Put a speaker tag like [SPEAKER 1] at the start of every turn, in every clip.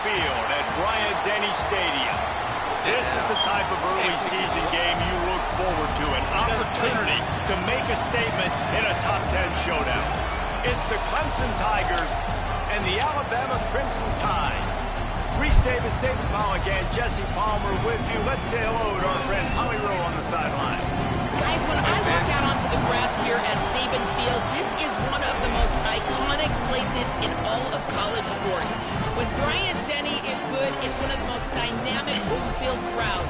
[SPEAKER 1] Field at Bryant-Denny Stadium. This is the type of early season game you look forward to, an opportunity to make a statement in a top 10 showdown. It's the Clemson Tigers and the Alabama Crimson Tide. Reese Davis, David Pollack, and Jesse Palmer with you. Let's say hello to our friend Holly Rowe on the sideline.
[SPEAKER 2] Guys, when I walk out onto the grass here at Saban Field, this is one of the most iconic places in all of college sports. When Bryant-Denny is good, it's one of the most dynamic home field crowds.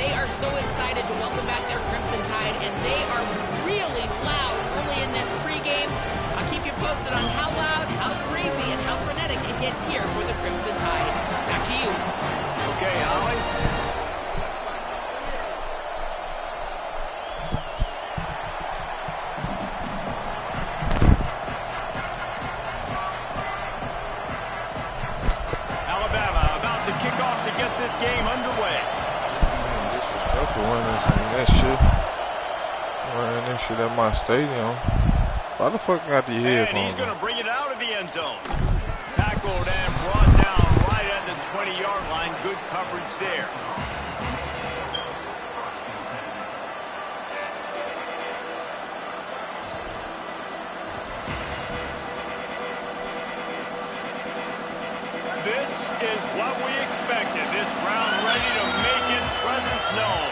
[SPEAKER 2] They are so excited to welcome back their Crimson Tide, and they are really loud early in this pregame. I'll keep you posted on how loud, how crazy, and how frenetic it gets here for the Crimson Tide. Back to you.
[SPEAKER 1] Okay, Holly. This game underway.
[SPEAKER 3] Disrespectful running that shit. Running this shit at my stadium. Why the fuck got the headphones?
[SPEAKER 1] And he's going to bring it out of the end zone. Tackled and brought down right at the 20-yard line. Good coverage there. This is what we expected. This crowd ready to make its presence known.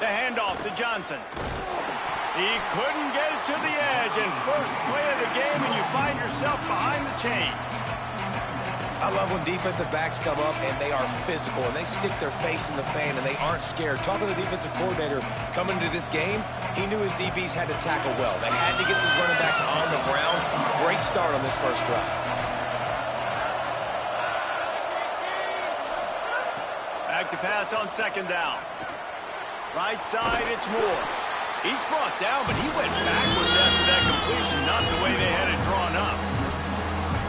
[SPEAKER 1] The handoff to Johnson. He couldn't get it to the edge, and first play of the game, and you find yourself behind the chains.
[SPEAKER 4] I love when defensive backs come up and they are physical and they stick their face in the fan and they aren't scared. Talking to the defensive coordinator coming into this game, he knew his DBs had to tackle well. They had to get these running backs on the ground. Great start on this first drive.
[SPEAKER 1] Back to pass on second down. Right side, it's Moore. He's brought down, but he went backwards after that completion, not the way they had it drawn up.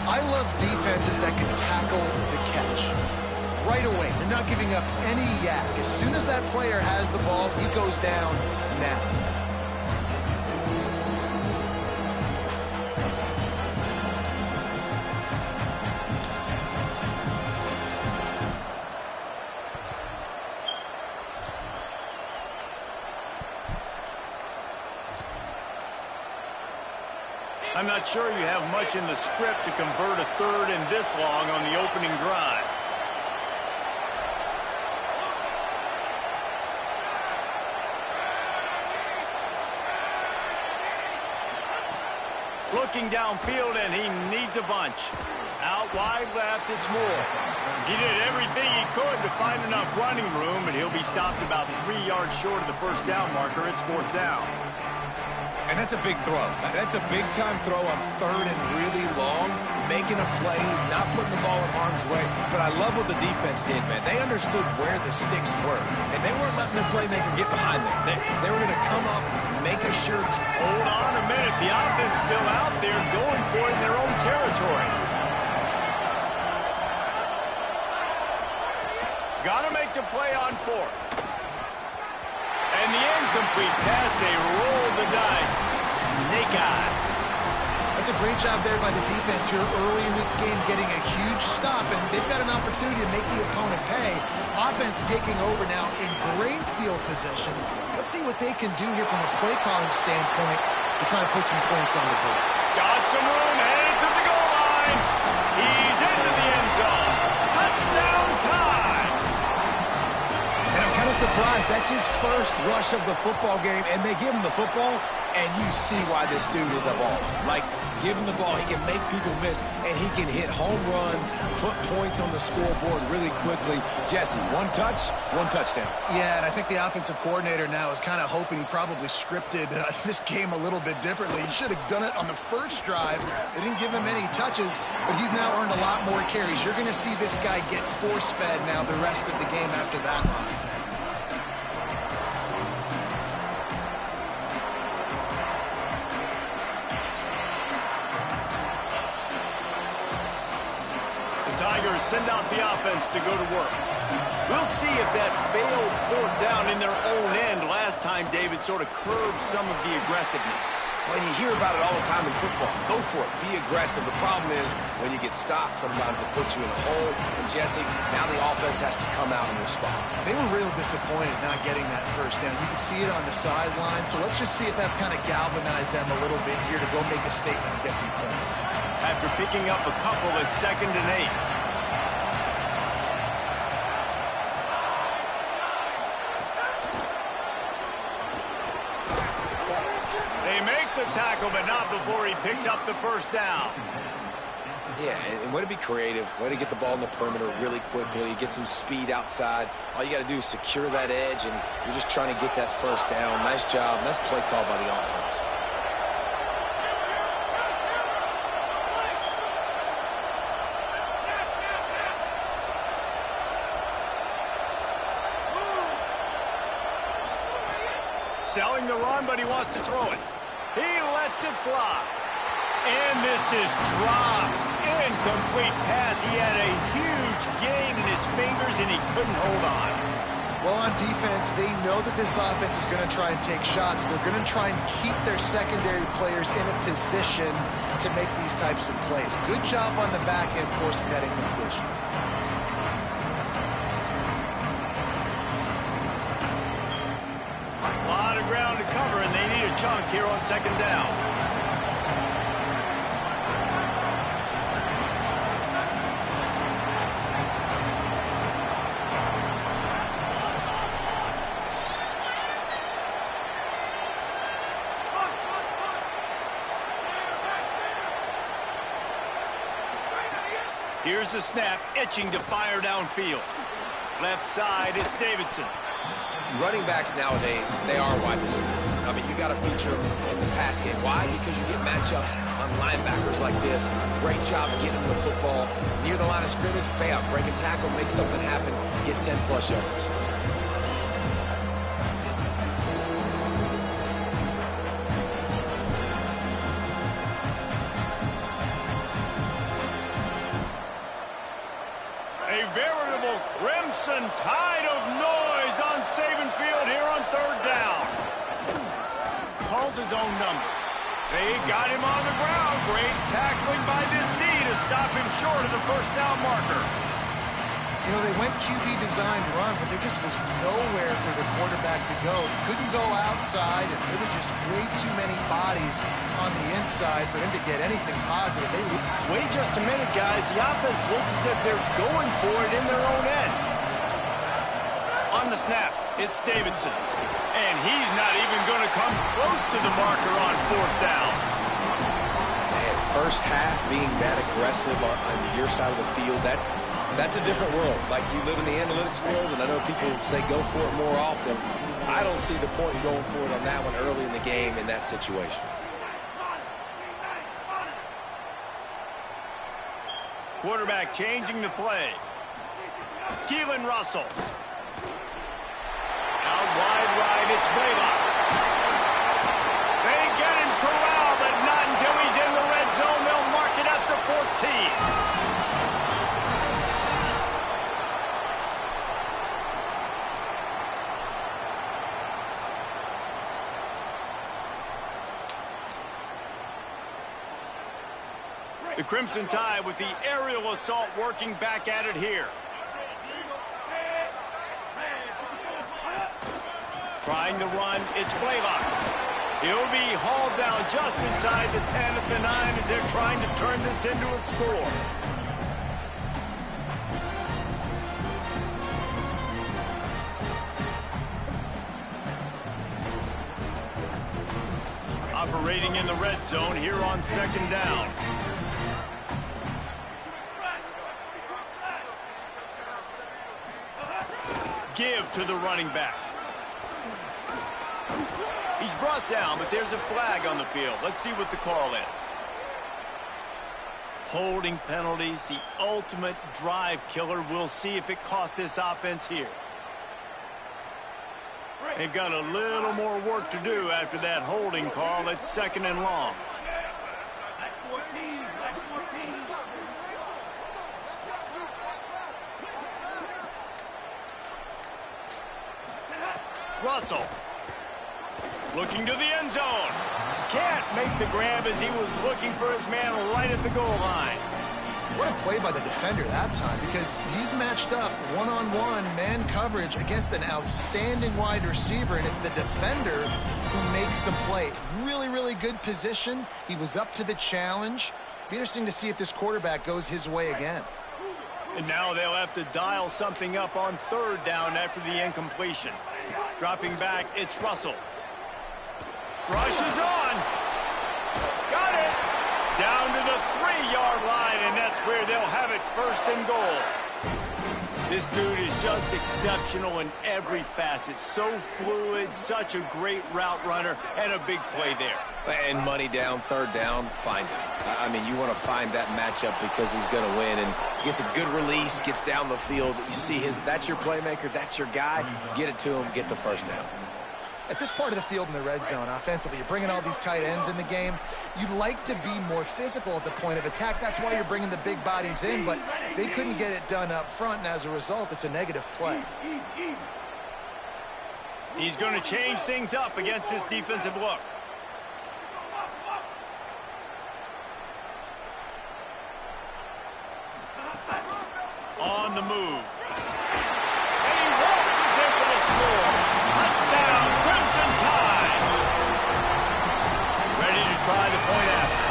[SPEAKER 5] I love defenses that can tackle the catch right away. They're not giving up any yak. As soon as that player has the ball, he goes down now.
[SPEAKER 1] I'm not sure you have much in the script to convert a third and this long on the opening drive. Looking downfield, and he needs a bunch. Out wide left, it's Moore. He did everything he could to find enough running room, but he'll be stopped about 3 yards short of the first down marker. It's fourth down.
[SPEAKER 4] And that's a big throw. That's a big-time throw on third and really long, making a play, not putting the ball in harm's way. But I love what the defense did, man. They understood where the sticks were, and they weren't letting the playmaker get behind them. They were going to come up, make a sure.
[SPEAKER 1] Hold on a minute. The offense still out there going for it in their own territory. Got to make the play on fourth. And the incomplete pass, they roll the dice. Snake eyes.
[SPEAKER 5] That's a great job there by the defense here early in this game, getting a huge stop, and they've got an opportunity to make the opponent pay. Offense taking over now in great field position. Let's see what they can do here from a play calling standpoint to try to put some points on the board.
[SPEAKER 1] Got some room, headed to the goal line. He's into the end zone. Touchdown time.
[SPEAKER 4] And I'm kind of surprised. That's his first rush of the football game, and they give him the football, and you see why this dude is evolved. Like, give him the ball, he can make people miss, and he can hit home runs, put points on the scoreboard really quickly. Jesse, one touch, one touchdown.
[SPEAKER 5] Yeah, and I think the offensive coordinator now is kind of hoping he probably scripted this game a little bit differently. He should have done it on the first drive. They didn't give him any touches, but he's now earned a lot more carries. You're going to see this guy get force-fed now the rest of the game after that line.
[SPEAKER 1] Tigers send out the offense to go to work. We'll see if that failed fourth down in their own end last time, David, sort of curbed some of the aggressiveness.
[SPEAKER 4] Well, you hear about it all the time in football. Go for it. Be aggressive. The problem is when you get stopped, sometimes it puts you in a hole. And, Jesse, now the offense has to come out and respond.
[SPEAKER 5] They were real disappointed not getting that first down. You could see it on the sideline. So let's just see if that's kind of galvanized them a little bit here to go make a statement and get some points.
[SPEAKER 1] After picking up a couple at 2nd and 8. They make the tackle, but not before he picks up the first down.
[SPEAKER 4] Yeah, and way to be creative, way to get the ball in the perimeter really quickly, get some speed outside. All you got to do is secure that edge, and you're just trying to get that first down. Nice job. Nice play call by the offense.
[SPEAKER 1] Selling the run, but he wants to throw it. He lets it fly. And this is dropped. Incomplete pass. He had a huge gain in his fingers, and he couldn't hold on.
[SPEAKER 5] Well, on defense, they know that this offense is going to try and take shots. They're going to try and keep their secondary players in a position to make these types of plays. Good job on the back end forcing that incompletion.
[SPEAKER 1] A lot of ground to cover, and they need a chunk here on 2nd down. Here's the snap, itching to fire downfield. Left side, it's Davidson.
[SPEAKER 4] Running backs nowadays, they are wide receivers. I mean, you got to feature them in the pass game. Why? Because you get matchups on linebackers like this. Great job of getting the football near the line of scrimmage, pay out, break a tackle, make something happen, get 10-plus yards.
[SPEAKER 1] A veritable crimson tide of noise on Saban Field here on 3rd down. Calls his own number. They got him on the ground. Great tackling by this D to stop him short of the first down marker.
[SPEAKER 5] You know, they went QB designed run, but there just was nowhere for the quarterback to go. Couldn't go outside, and there was just way too many bodies on the inside for him to get anything positive.
[SPEAKER 1] Wait just a minute, guys. The offense looks as if they're going for it in their own end. On the snap, it's Davidson. And he's not even going to come close to the marker on 4th down.
[SPEAKER 4] Man, first half being that aggressive on your side of the field, that's a different world. Like, you live in the analytics world, and I know people say go for it more often. I don't see the point in going for it on that one early in the game in that situation.
[SPEAKER 1] Quarterback changing the play. Keelan Russell. Out wide right, it's Blaylock. They get him corralled, but not until he's in the red zone. They'll mark it at the 14. The Crimson Tide with the aerial assault working back at it here. Trying to run, it's Blaylock. He'll be hauled down just inside the 10 at the 9 as they're trying to turn this into a score. Operating in the red zone here on 2nd down. Give to the running back. He's brought down, but there's a flag on the field. Let's see what the call is. Holding penalties, the ultimate drive killer. We'll see if it costs this offense here. They've got a little more work to do after that holding call. It's 2nd and long. Russell looking to the end zone. can't make the grab as he was looking for his man right at the goal line.
[SPEAKER 5] What a play by the defender that time, because he's matched up one-on-one man coverage against an outstanding wide receiver, and it's the defender who makes the play. Really, really good position. He was up to the challenge. Be interesting to see if this quarterback goes his way again.
[SPEAKER 1] And now they'll have to dial something up on third down after the incompletion. Dropping back, it's Russell. Rushes on. Got it. Down to the 3-yard line, and that's where they'll have it, first and goal. This dude is just exceptional in every facet. So fluid, such a great route runner, and a big play there.
[SPEAKER 4] And money down, third down, find him. I mean, you want to find that matchup because he's going to win, and gets a good release, gets down the field. You see that's your playmaker, that's your guy. Get it to him, get the first down.
[SPEAKER 5] At this part of the field in the red zone, offensively, you're bringing all these tight ends in the game. You'd like to be more physical at the point of attack. That's why you're bringing the big bodies in, but they couldn't get it done up front, and as a result, it's a negative play.
[SPEAKER 1] He's going to change things up against this defensive look. On the move. And he waltzes in for the score. Touchdown, Crimson Tide. Ready to try the point after.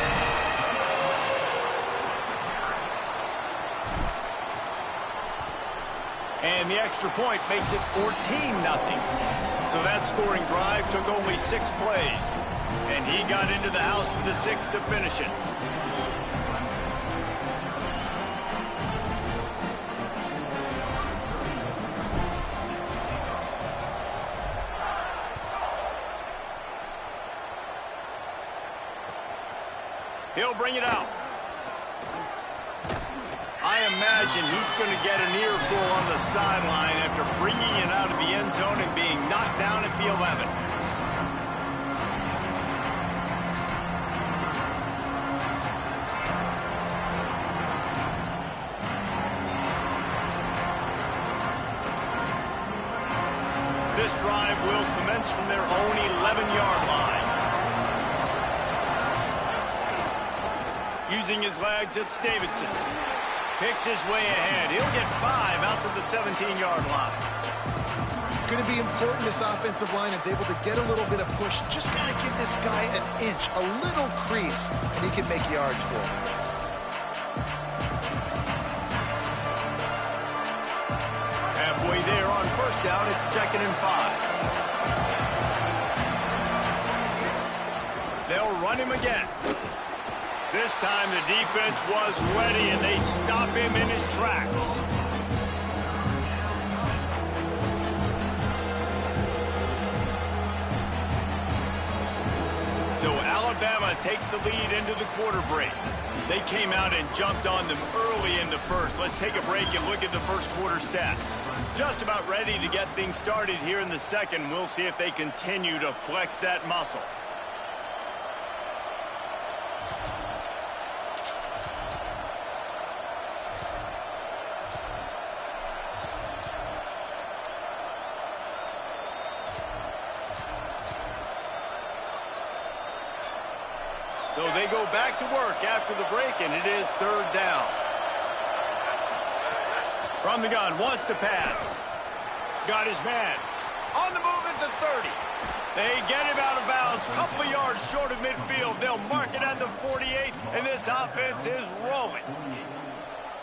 [SPEAKER 1] And the extra point makes it 14-0. So that scoring drive took only 6 plays. And he got into the house for the 6th to finish it. He'll bring it out. I imagine he's going to get an earful on the sideline after bringing it out of the end zone and being knocked down at the 11. This drive will commence from their own 11-yard line. Using his legs, it's Davidson. Picks his way ahead. He'll get 5 out to the 17-yard line.
[SPEAKER 5] It's going to be important this offensive line is able to get a little bit of push. Just got to give this guy an inch, a little crease, and he can make yards for him.
[SPEAKER 1] Halfway there on first down, it's 2nd and 5. They'll run him again. This time the defense was ready, and they stop him in his tracks. So Alabama takes the lead into the quarter break. They came out and jumped on them early in the first. Let's take a break and look at the first quarter stats. Just about ready to get things started here in the second. We'll see if they continue to flex that muscle. So they go back to work after the break, and it is 3rd down. From the gun, wants to pass. Got his man. On the move at the 30. They get him out of bounds. Couple of yards short of midfield. They'll mark it at the 48, and this offense is rolling.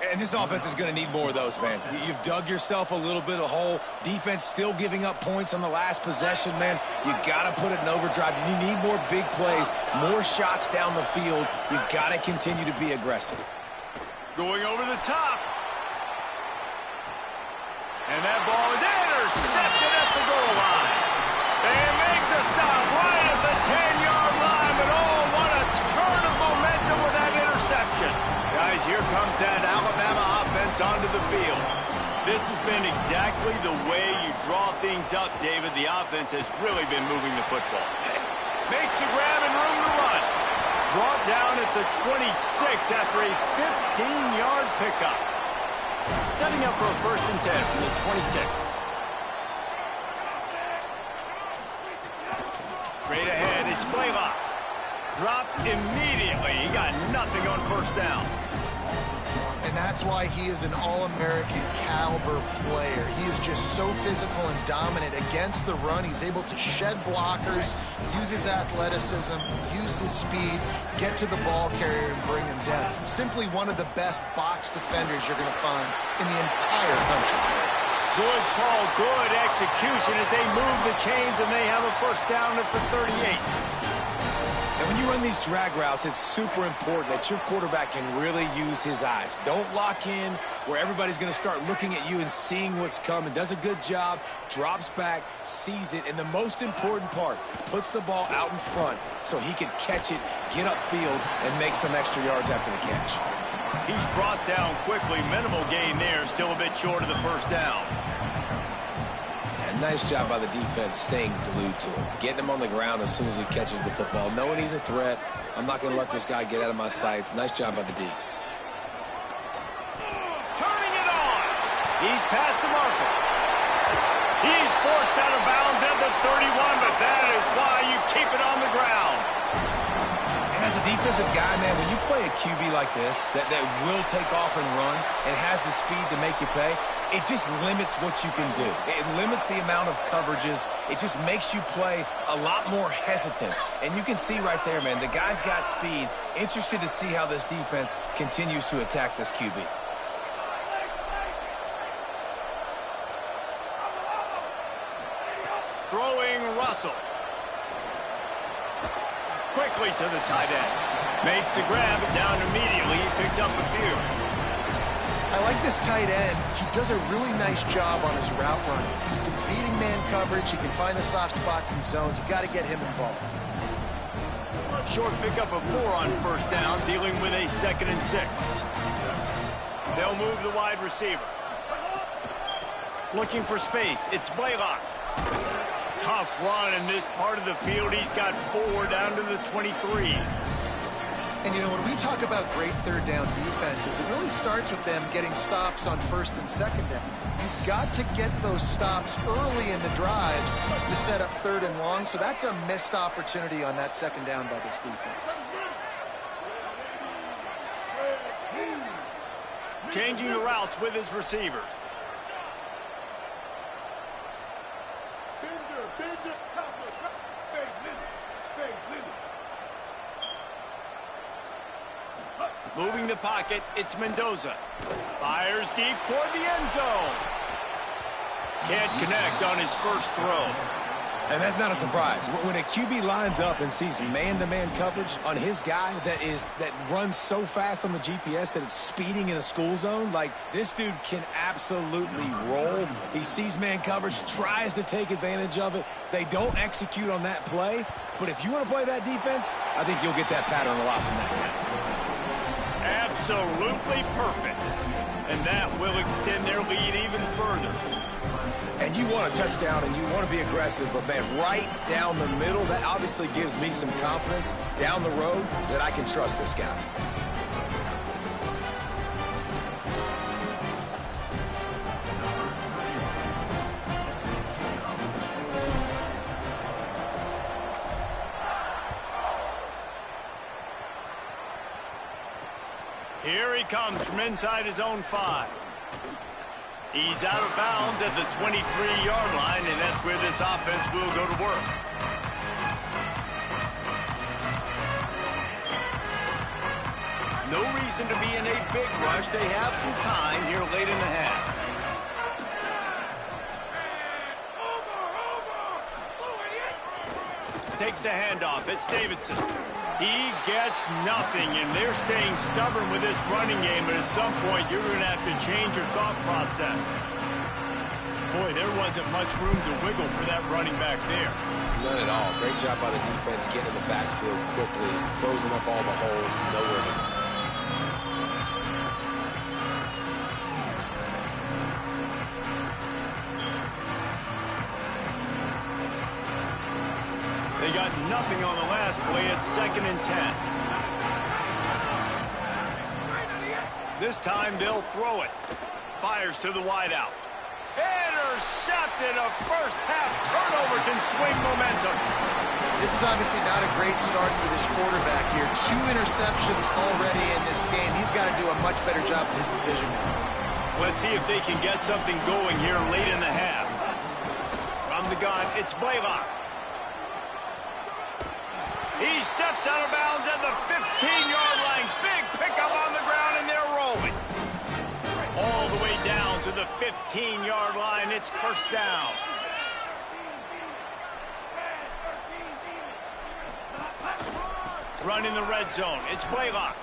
[SPEAKER 4] And this offense is going to need more of those, man. You've dug yourself a little bit of hole. Defense still giving up points on the last possession, man. You got to put it in overdrive. You need more big plays, more shots down the field. You got to continue to be aggressive.
[SPEAKER 1] Going over the top. And that ball is intercepted at the goal line. They make the stop right at the 10-yard line, but oh, what a turn of momentum with that interception. Guys, here comes that Alabama offense onto the field. This has been exactly the way you draw things up, David. The offense has really been moving the football. Makes a grab and room to run. Brought down at the 26 after a 15-yard pickup. Setting up for a 1st and 10 from the 26. Straight ahead, it's Blaylock. dropped immediately. He got nothing on first down.
[SPEAKER 5] And that's why he is an All-American caliber player. He is just so physical and dominant against the run. He's able to shed blockers, use his athleticism, use his speed, get to the ball carrier and bring him down. Simply one of the best box defenders you're going to find in the entire country.
[SPEAKER 1] Good call, good execution as they move the chains and they have a first down at the 38.
[SPEAKER 4] And when you run these drag routes, it's super important that your quarterback can really use his eyes. Don't lock in where everybody's going to start looking at you and seeing what's coming. Does a good job, drops back, sees it, and the most important part, puts the ball out in front so he can catch it, get upfield, and make some extra yards after the catch.
[SPEAKER 1] He's brought down quickly. Minimal gain there, still a bit short of the first down.
[SPEAKER 4] Nice job by the defense staying glued to him, getting him on the ground as soon as he catches the football, knowing he's a threat. I'm not going to let this guy get out of my sights. Nice job by the D.
[SPEAKER 1] Turning it on. He's past the marker. He's forced out of bounds at the 31, but that is why you keep it on the ground.
[SPEAKER 4] And as a defensive guy, man, when you play a QB like this that will take off and run and has the speed to make you pay, it just limits what you can do. It limits the amount of coverages. It just makes you play a lot more hesitant. And you can see right there, man, the guy's got speed. Interested to see how this defense continues to attack this QB.
[SPEAKER 1] Throwing Russell. Quickly to the tight end. Makes the grab down immediately. He picks up a few.
[SPEAKER 5] I like this tight end. He does a really nice job on his route running. He's been beating man coverage. He can find the soft spots and zones. You got to get him involved.
[SPEAKER 1] Short pickup of 4 on first down, dealing with a 2nd and 6. They'll move the wide receiver. Looking for space. It's Blaylock. Tough run in this part of the field. He's got 4 down to the 23.
[SPEAKER 5] And, you know, when we talk about great third down defenses, it really starts with them getting stops on first and second down. You've got to get those stops early in the drives to set up third and long, so that's a missed opportunity on that second down by this defense.
[SPEAKER 1] Changing the routes with his receivers. Moving the pocket, it's Mendoza. Fires deep toward the end zone. Can't connect on his first throw.
[SPEAKER 4] And that's not a surprise. When a QB lines up and sees man-to-man coverage on his guy that runs so fast on the GPS that it's speeding in a school zone, like this dude can absolutely roll. He sees man coverage, tries to take advantage of it. They don't execute on that play. But if you want to play that defense, I think you'll get that pattern a lot from that guy.
[SPEAKER 1] Absolutely perfect. And that will extend their lead even further.
[SPEAKER 4] And you want a touchdown and you want to be aggressive, but man, right down the middle, that obviously gives me some confidence down the road that I can trust this guy.
[SPEAKER 1] Here he comes from inside his own 5. He's out of bounds at the 23-yard line, and that's where this offense will go to work. No reason to be in a big rush. They have some time here late in the half. Takes the handoff. It's Davidson. He gets nothing, and they're staying stubborn with this running game, but at some point you're going to have to change your thought process. Boy, there wasn't much room to wiggle for that running back there.
[SPEAKER 4] None at all. Great job by the defense getting in the backfield quickly, closing up all the holes, nowhere to go.
[SPEAKER 1] They got nothing on the last play. It's 2nd and 10. This time they'll throw it. Fires to the wideout. Intercepted. A first half turnover can swing momentum.
[SPEAKER 5] This is obviously not a great start for this quarterback here. 2 interceptions already in this game. He's got to do a much better job with his decision.
[SPEAKER 1] Let's see if they can get something going here late in the half. From the gun, it's Blaylock. He steps out of bounds at the 15-yard line. Big pickup on the ground, and they're rolling. All the way down to the 15-yard line. It's first down. Running the red zone. It's Blaylock.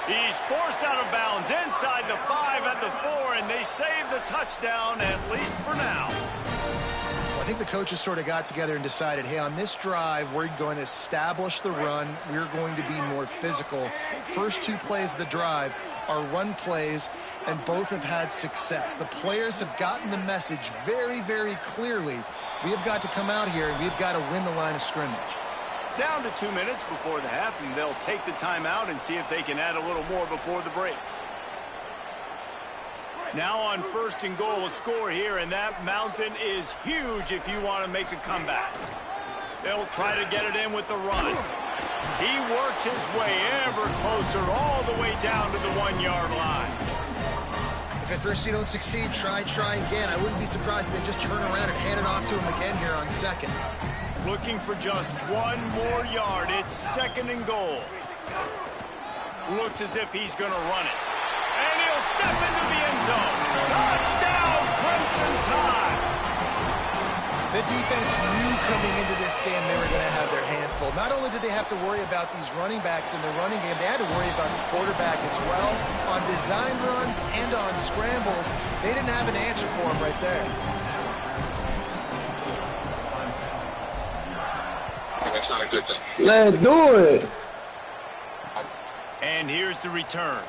[SPEAKER 1] He's forced out of bounds inside the 5 at the 4, and they save the touchdown, at least for now.
[SPEAKER 5] I think the coaches sort of got together and decided, hey, on this drive, we're going to establish the run. We're going to be more physical. First 2 plays of the drive are run plays, and both have had success. The players have gotten the message very, very clearly. We have got to come out here, and we've got to win the line of scrimmage.
[SPEAKER 1] Down to 2 minutes before the half, and they'll take the timeout and see if they can add a little more before the break. Now on first and goal, a score here, and that mountain is huge if you want to make a comeback. They'll try to get it in with the run. He works his way ever closer all the way down to the 1-yard line.
[SPEAKER 5] If at first you don't succeed, try again. I wouldn't be surprised if they just turn around and hand it off to him again here on second.
[SPEAKER 1] Looking for just 1 more yard. It's second and goal. Looks as if he's going to run it. And he'll step into the end zone. Touchdown, Crimson Tide.
[SPEAKER 5] The defense knew coming into this game they were going to have their hands full. Not only did they have to worry about these running backs in the running game, they had to worry about the quarterback as well. On design runs and on scrambles, they didn't have an answer for him right there.
[SPEAKER 6] That's not a good thing.
[SPEAKER 7] Let's do it.
[SPEAKER 1] And here's the return.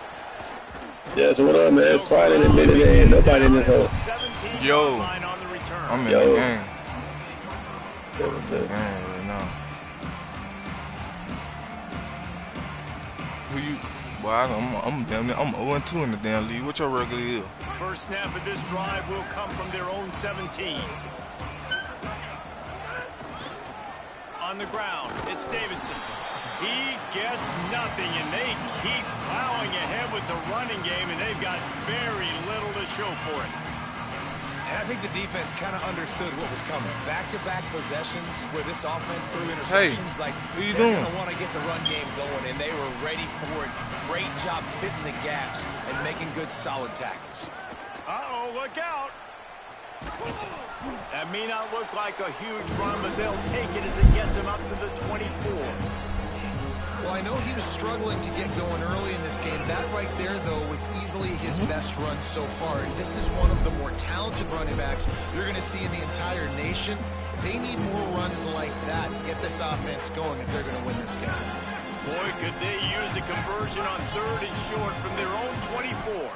[SPEAKER 7] Yeah, so what up, man? It's quiet in the minute. There ain't nobody in this hole.
[SPEAKER 3] Yo, I'm in the game. Right now. Who you? Boy, I'm 0-2 in the damn league. What your record is?
[SPEAKER 1] First snap of this drive will come from their own 17. On the ground, it's Davidson. He gets nothing, and they keep plowing ahead with the running game, and they've got very little to show for it.
[SPEAKER 4] And I think the defense kind of understood what was coming. Back-to-back possessions where this offense threw interceptions.
[SPEAKER 3] Hey,
[SPEAKER 4] like,
[SPEAKER 3] what are you
[SPEAKER 4] they're
[SPEAKER 3] doing?
[SPEAKER 4] going to want to get the run game going, and they were ready for it. Great job fitting the gaps and making good, solid tackles.
[SPEAKER 1] Uh-oh, look out. That may not look like a huge run, but they'll take it as it gets them up to the 24.
[SPEAKER 5] Well, I know he was struggling to get going early in this game. That right there, though, was easily his best run so far. And this is one of the more talented running backs you're going to see in the entire nation. They need more runs like that to get this offense going if they're going to win this game.
[SPEAKER 1] Boy, could they use a conversion on 3rd and short from their own 24.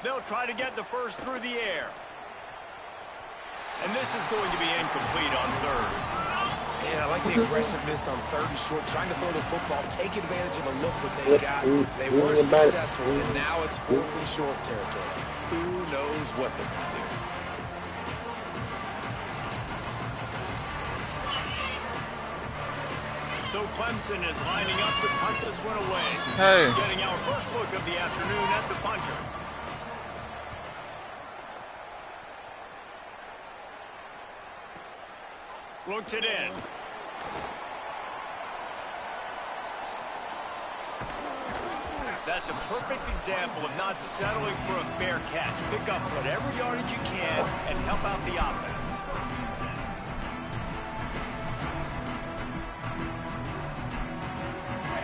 [SPEAKER 1] They'll try to get the first through the air. And this is going to be incomplete on 3rd.
[SPEAKER 4] Yeah, I like the aggressiveness on 3rd and short, trying to throw the football, take advantage of a look that they got. They weren't successful, and now it's 4th and short territory. Who knows what they're going to do?
[SPEAKER 1] So Clemson is lining up to punt this one away.
[SPEAKER 3] Hey.
[SPEAKER 1] Getting our first look of the afternoon at the punter. Looks it in. That's a perfect example of not settling for a fair catch. Pick up whatever yardage you can and help out the offense.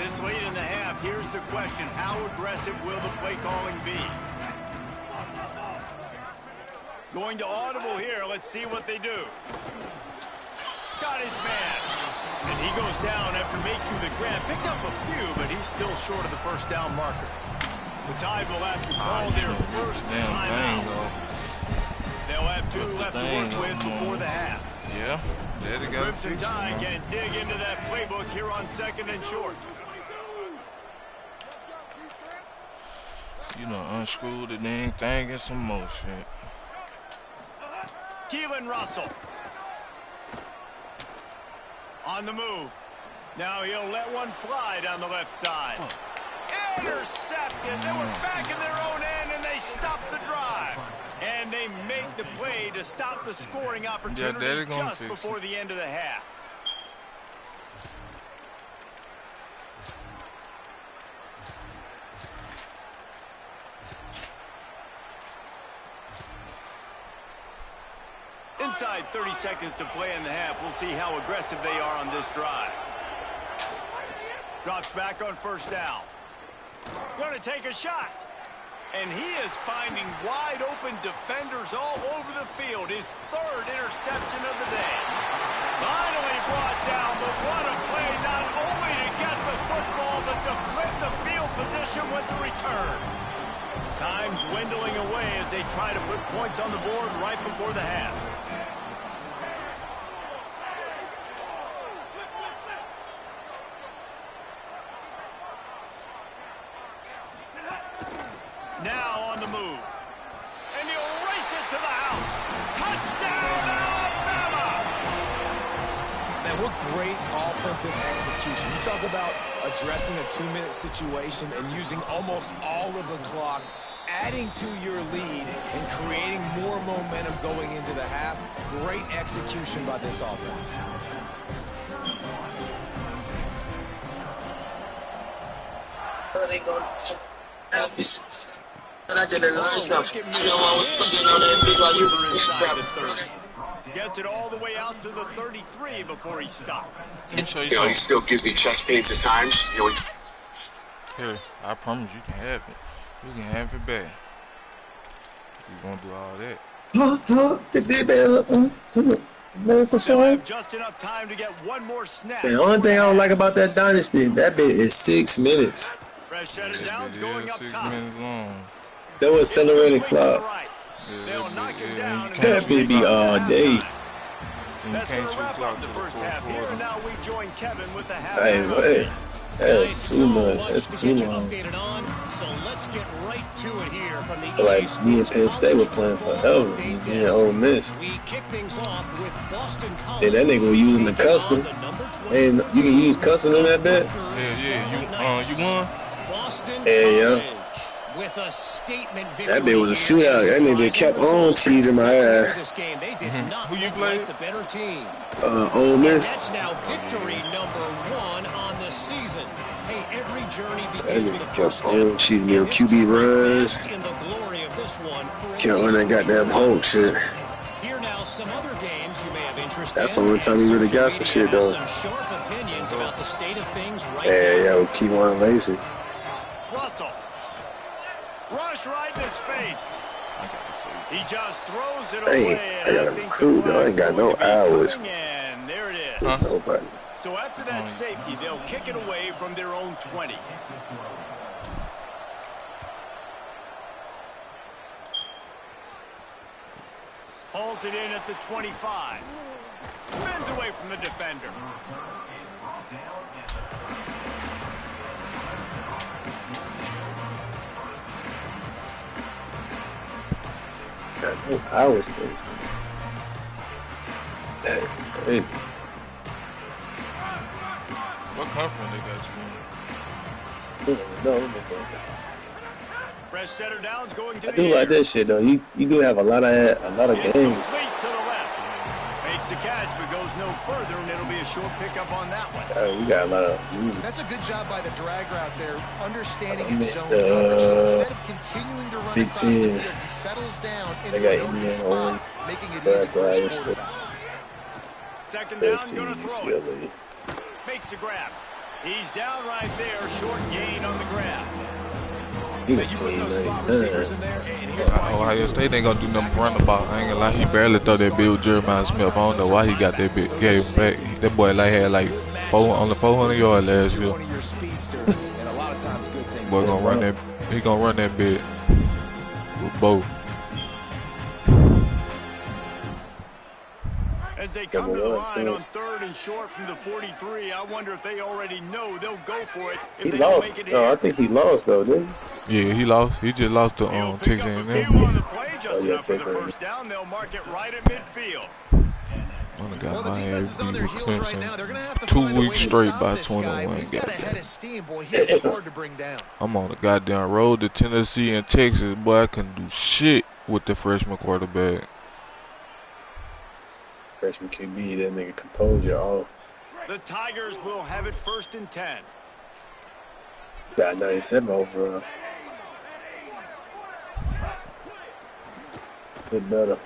[SPEAKER 1] This late in the half, here's the question. How aggressive will the play calling be? Going to audible here. Let's see what they do. Got his man. And he goes down after making the grab. Picked up a few, but he's still short of the first down marker. The Tide will have to call their first timeout. They'll have 2 left to work with before the half.
[SPEAKER 3] Yeah, there they go.
[SPEAKER 1] Crimson Tide can dig into that playbook here on 2nd and short.
[SPEAKER 3] You know, unscrew the dang thing and some more shit.
[SPEAKER 1] Keelan Russell. On the move. Now he'll let one fly down the left side. Intercepted. They were back in their own end, and they stopped the drive. And they make the play to stop the scoring opportunity just before the end of the half. Inside 30 seconds to play in the half. We'll see how aggressive they are on this drive. Drops back on first down. Going to take a shot. And he is finding wide open defenders all over the field. His third interception of the day. Finally brought down, but what a play, not only to get the football, but to flip the field position with the return. Time dwindling away as they try to put points on the board right before the half. Now on the move. And he'll race it to the house. Touchdown, Alabama!
[SPEAKER 4] Man, what great offensive execution. You talk about addressing a 2-minute situation and using almost all of the clock, adding to your lead and creating more momentum going into the half. Great execution by this offense.
[SPEAKER 6] I didn't learn something. You know, I was looking on that big while you was driving.
[SPEAKER 1] Gets it all the way out to the 33 before he stopped.
[SPEAKER 6] You know, he still gives me chest pains at times. You know, he's...
[SPEAKER 3] Here, I promise you can have it. You can have it back. You gonna do all that?
[SPEAKER 7] Man, so sorry.
[SPEAKER 1] Just enough time to get one more snap.
[SPEAKER 7] The only thing I don't like about that dynasty, that bit is 6 minutes.
[SPEAKER 1] Fresh set it down, going up
[SPEAKER 3] 6
[SPEAKER 1] top.
[SPEAKER 3] minutes long.
[SPEAKER 7] That was accelerated clock.
[SPEAKER 1] They'll knock him down.
[SPEAKER 7] That bit be all day.
[SPEAKER 1] That's going to wrap up the first half. Here and now we join Kevin with the half.
[SPEAKER 7] Hey, wait. That's too much. That's too long.
[SPEAKER 8] So let's get right to it here from the
[SPEAKER 7] Like me and Penn State were playing forever. Me and Ole Miss.
[SPEAKER 8] We kick things off with Boston College.
[SPEAKER 7] Hey, that nigga was using the custom. And you can use custom in that bit?
[SPEAKER 3] Yeah, you won?
[SPEAKER 8] Boston
[SPEAKER 7] Yeah.
[SPEAKER 8] With a statement victory.
[SPEAKER 7] That bit was a shootout. That nigga kept on cheesing my ass.
[SPEAKER 8] This game, they did not
[SPEAKER 3] Who you
[SPEAKER 8] look
[SPEAKER 3] played?
[SPEAKER 8] like the better team.
[SPEAKER 7] Ole Miss.
[SPEAKER 8] That's now victory number 1 on the season. Hey, every journey
[SPEAKER 7] That
[SPEAKER 8] begins with a
[SPEAKER 7] nigga
[SPEAKER 8] first
[SPEAKER 7] kept on
[SPEAKER 8] step.
[SPEAKER 7] cheesing me on QB runs.
[SPEAKER 8] In the glory of this one for
[SPEAKER 7] Kept on that goddamn Hulk shit.
[SPEAKER 8] Here now some other games you may have interest
[SPEAKER 7] That's
[SPEAKER 8] in.
[SPEAKER 7] the only time he really got some shit, though.
[SPEAKER 8] Some sharp opinions about the state of things right
[SPEAKER 7] Yeah, with Keywan Lacy.
[SPEAKER 1] Russell. Rush right in his face. He just throws it away.
[SPEAKER 7] Hey, I got a recruit, though. I ain't got no hours.
[SPEAKER 1] And there it is.
[SPEAKER 7] Nobody.
[SPEAKER 1] So after that safety, they'll kick it away from their own 20. Hauls it in at the 25. Spins away from the defender.
[SPEAKER 7] Got no hours things. That is crazy.
[SPEAKER 3] What conference they got you in?
[SPEAKER 7] No,
[SPEAKER 1] Fresh setter downs going to
[SPEAKER 7] I
[SPEAKER 1] the
[SPEAKER 7] do like that shit though. You do have a lot of
[SPEAKER 1] It's
[SPEAKER 7] games.
[SPEAKER 1] complete to the left. Makes the catch, but goes no further, and it'll be a short pickup on that one.
[SPEAKER 7] We got a lot of.
[SPEAKER 5] That's a good job by the drag route there, understanding
[SPEAKER 7] I
[SPEAKER 5] its zone
[SPEAKER 7] mean,
[SPEAKER 5] coverage. So instead of continuing to run
[SPEAKER 7] Big
[SPEAKER 5] across the
[SPEAKER 7] Ten.
[SPEAKER 5] field, he settles down
[SPEAKER 7] They
[SPEAKER 5] into
[SPEAKER 7] got
[SPEAKER 5] an open
[SPEAKER 7] Indiana
[SPEAKER 5] spot,
[SPEAKER 7] on.
[SPEAKER 5] making it easy for his
[SPEAKER 7] Drag
[SPEAKER 5] quarterback.
[SPEAKER 1] Second down,
[SPEAKER 7] Let's see,
[SPEAKER 1] going to throw it.
[SPEAKER 7] UCLA.
[SPEAKER 1] Makes the grab. He's down right there, short gain on the grab.
[SPEAKER 7] He was
[SPEAKER 4] You put
[SPEAKER 7] team
[SPEAKER 4] those slot receivers in there, and here's why.
[SPEAKER 3] Ohio State ain't gonna do nothing run the ball. I ain't gonna lie, he barely throw that bit with Jeremiah Smith. I don't know why he got that bit, gave him back. That boy had like 400 yards last year.
[SPEAKER 4] One of your speedsters, and a lot of times good things.
[SPEAKER 3] Boy gonna run that. He gonna run that bit with both.
[SPEAKER 1] As they come to the line on third and short from the 43, I wonder if they already know they'll go for it if
[SPEAKER 7] He
[SPEAKER 1] they don't
[SPEAKER 7] lost.
[SPEAKER 1] make it
[SPEAKER 7] No, I
[SPEAKER 1] here.
[SPEAKER 7] think he lost though, didn't he?
[SPEAKER 3] Yeah, he lost. He just lost to
[SPEAKER 1] He'll pick
[SPEAKER 3] Texas
[SPEAKER 1] up a
[SPEAKER 3] A&M.
[SPEAKER 1] few on the play, just enough for the first down. They'll mark it right at midfield.
[SPEAKER 3] Well, the defense is on their heels right now. They're going to have to 2 weeks straight by 21.
[SPEAKER 5] He's got a head of steam, boy. He is hard to bring down.
[SPEAKER 3] I'm on the goddamn road to Tennessee and Texas, boy. I couldn't do shit with the freshman quarterback.
[SPEAKER 7] Freshman QB, that nigga composure all.
[SPEAKER 1] The Tigers will have it 1st and 10.
[SPEAKER 7] Got 97 overall. Bit better.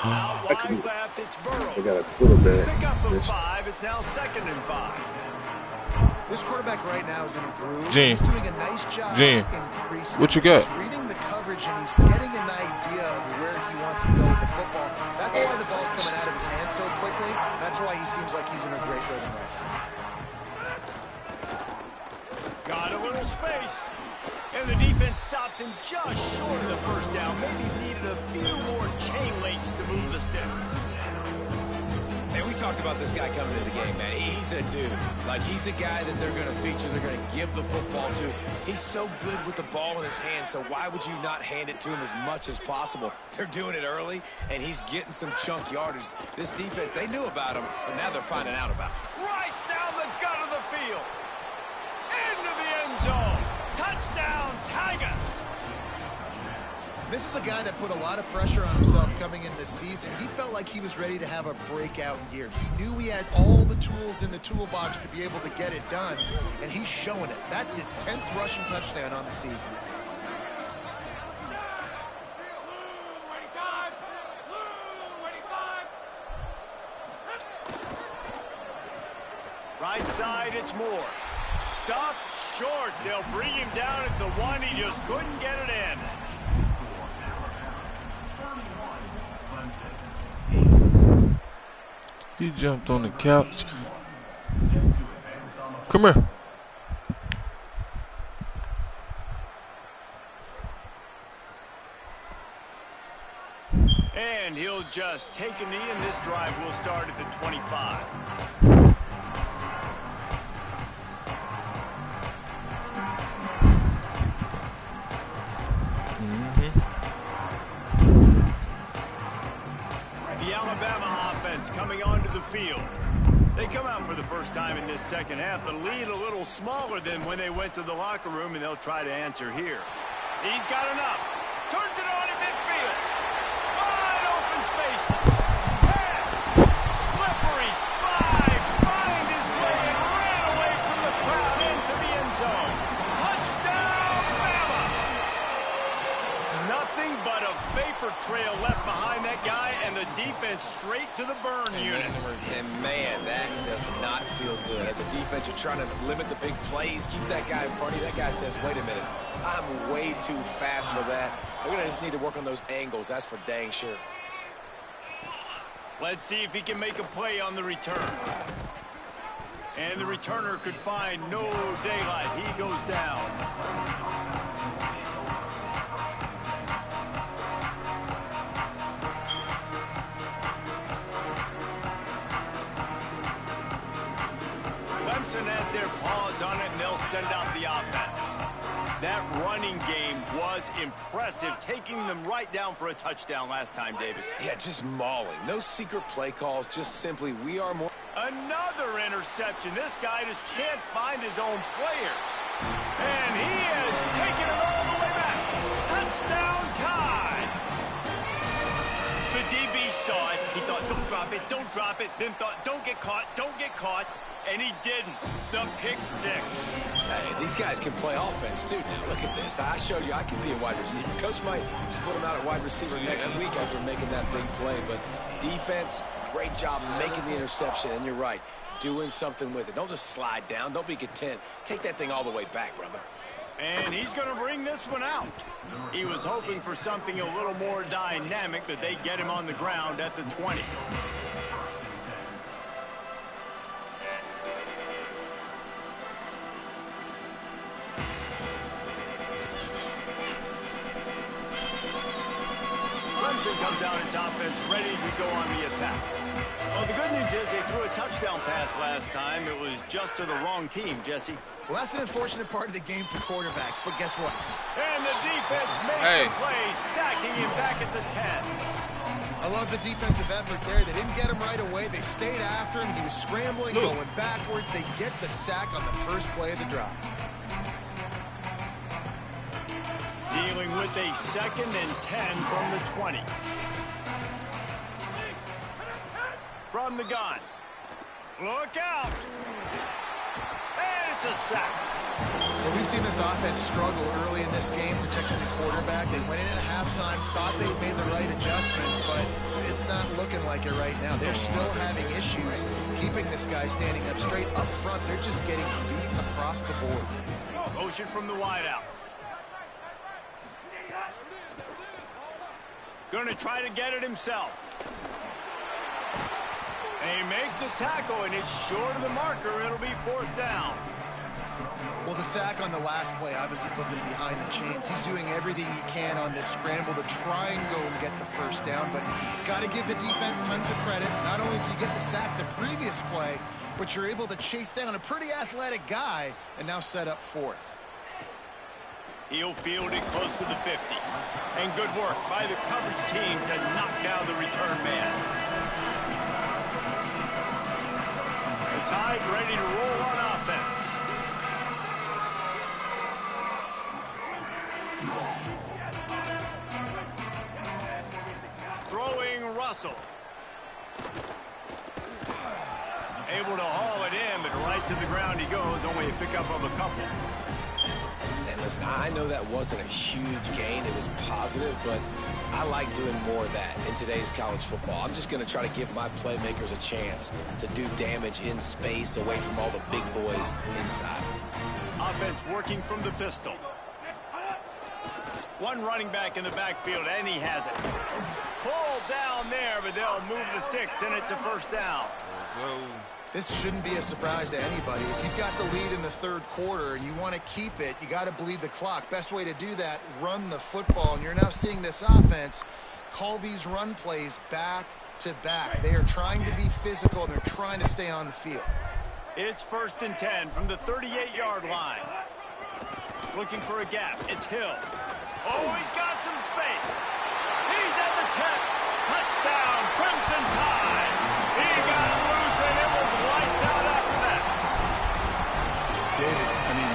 [SPEAKER 1] Out wide left, it's Burrows.
[SPEAKER 7] They got a quarterback.
[SPEAKER 1] Pick up of 5. It's now 2nd and 5.
[SPEAKER 5] This quarterback right now is in a groove.
[SPEAKER 3] Gene.
[SPEAKER 5] He's doing a nice job increasing.
[SPEAKER 3] What you got?
[SPEAKER 5] He's reading the coverage and he's getting an idea of where he wants to go with the football. That's why the ball's coming out of his hands so quickly. That's why he seems like he's in a great rhythm right now.
[SPEAKER 1] Got a little space. And the defense stops him just short of the first down. Maybe needed a few more chain links to move the sticks.
[SPEAKER 4] And we talked about this guy coming into the game, man. He's a dude. Like, he's a guy that they're going to feature, they're going to give the football to. He's so good with the ball in his hands, so why would you not hand it to him as much as possible? They're doing it early, and he's getting some chunk yardage. This defense, they knew about him, but now they're finding out about him.
[SPEAKER 1] Right down the gut of the field. Into the end zone. Touchdown, Tigers.
[SPEAKER 5] This is a guy that put a lot of pressure on himself coming in this season. He felt like he was ready to have a breakout year. He knew he had all the tools in the toolbox to be able to get it done, and he's showing it. That's his 10th rushing touchdown on the season.
[SPEAKER 1] Right side, it's Moore. Stop short. They'll bring him down at the 1. He just couldn't get it in.
[SPEAKER 3] He jumped on the couch. Come here.
[SPEAKER 1] And he'll just take a knee, and this drive will start at the 25. The Alabama offense coming onto the field. They come out for the first time in this second half. The lead a little smaller than when they went to the locker room, and they'll try to answer here. He's got enough. Turns it on in midfield. Wide open spaces. Slippery slide. Find his way and ran away from the crowd into the end zone. Touchdown, Bama! Nothing but a vapor trail left behind that guy, and the defense straight to the burn unit.
[SPEAKER 4] And man, that does not feel good. As a defense, you're trying to limit the big plays, keep that guy in front of you. That guy says, wait a minute, I'm way too fast for that. We're going to just need to work on those angles. That's for dang sure.
[SPEAKER 1] Let's see if he can make a play on the return. And the returner could find no daylight. He goes down. Clemson has their paws on it, and they'll send out the offense. That running game was impressive, taking them right down for a touchdown last time, David.
[SPEAKER 4] Yeah, just mauling. No secret play calls, just simply we are more.
[SPEAKER 1] Another interception. This guy just can't find his own players. And he has taken it all the way back. Touchdown Tide. The DB saw it. He thought, don't drop it. Then thought, don't get caught. And he didn't. The pick six.
[SPEAKER 4] Hey, these guys can play offense, too. Now, look at this. I showed you I can be a wide receiver. Coach might split him out at wide receiver next week after making that big play. But defense, great job making the interception. And you're right, doing something with it. Don't just slide down. Don't be content. Take that thing all the way back, brother.
[SPEAKER 1] And he's going to bring this one out. He was hoping for something a little more dynamic, but they get him on the ground at the 20. Clemson comes out its offense ready to go on the attack. Well, the good news is they threw a touchdown pass last time. It was just to the wrong team, Jesse.
[SPEAKER 5] Well, that's an unfortunate part of the game for quarterbacks, but guess what?
[SPEAKER 1] And the defense makes a play, sacking him back at the 10.
[SPEAKER 5] I love the defensive effort there. They didn't get him right away. They stayed after him. He was scrambling, going backwards. They get the sack on the first play of the drive.
[SPEAKER 1] Dealing with a 2nd and 10 from the 20. From the gun. Look out! And it's a sack.
[SPEAKER 5] Well, we've seen this offense struggle early in this game, protecting the quarterback. They went in at halftime, thought they made the right adjustments, but it's not looking like it right now. They're still having issues keeping this guy standing up straight up front. They're just getting beat across the board.
[SPEAKER 1] Motion from the wideout. Going to try to get it himself. They make the tackle, and it's short of the marker. It'll be 4th down.
[SPEAKER 5] Well, the sack on the last play obviously put them behind the chains. He's doing everything he can on this scramble to try and go and get the first down, but got to give the defense tons of credit. Not only do you get the sack the previous play, but you're able to chase down a pretty athletic guy and now set up 4th.
[SPEAKER 1] He'll field it close to the 50. And good work by the coverage team to knock down the return man. The Tide ready to roll on offense. Throwing Russell. Able to haul it in, but right to the ground he goes. Only a pickup of a couple.
[SPEAKER 4] Listen, I know that wasn't a huge gain. It was positive, but I like doing more of that in today's college football. I'm just going to try to give my playmakers a chance to do damage in space away from all the big boys inside.
[SPEAKER 1] Offense working from the pistol. One running back in the backfield, and he has it. Pulled down there, but they'll move the sticks, and it's a 1st down.
[SPEAKER 5] This shouldn't be a surprise to anybody. If you've got the lead in the 3rd quarter and you want to keep it, you got to bleed the clock. Best way to do that, run the football. And you're now seeing this offense call these run plays back to back. They are trying to be physical, and they're trying to stay on the field.
[SPEAKER 1] It's 1st and 10 from the 38-yard line. Looking for a gap. It's Hill. Oh, he's got some space. He's at the 10. Touchdown, Crimson Tide. He got loose, and it was lights out after that.
[SPEAKER 5] David, I mean,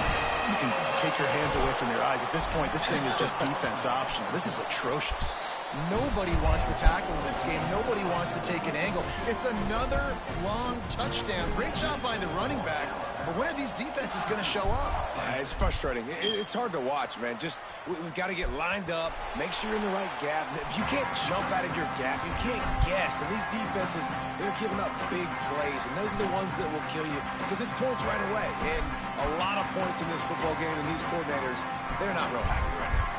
[SPEAKER 5] you can take your hands away from your eyes. At this point, this thing is just defense optional. This is atrocious. Nobody wants to tackle in this game. Nobody wants to take an angle. It's another long touchdown. Great job by the running back. But when are these defenses going to show up?
[SPEAKER 4] It's frustrating. It's hard to watch, man. Just, we've got to get lined up, make sure you're in the right gap. If you can't jump out of your gap, you can't guess. And these defenses, they're giving up big plays, and those are the ones that will kill you because it's points right away. And a lot of points in this football game, and these coordinators, they're not real happy right now.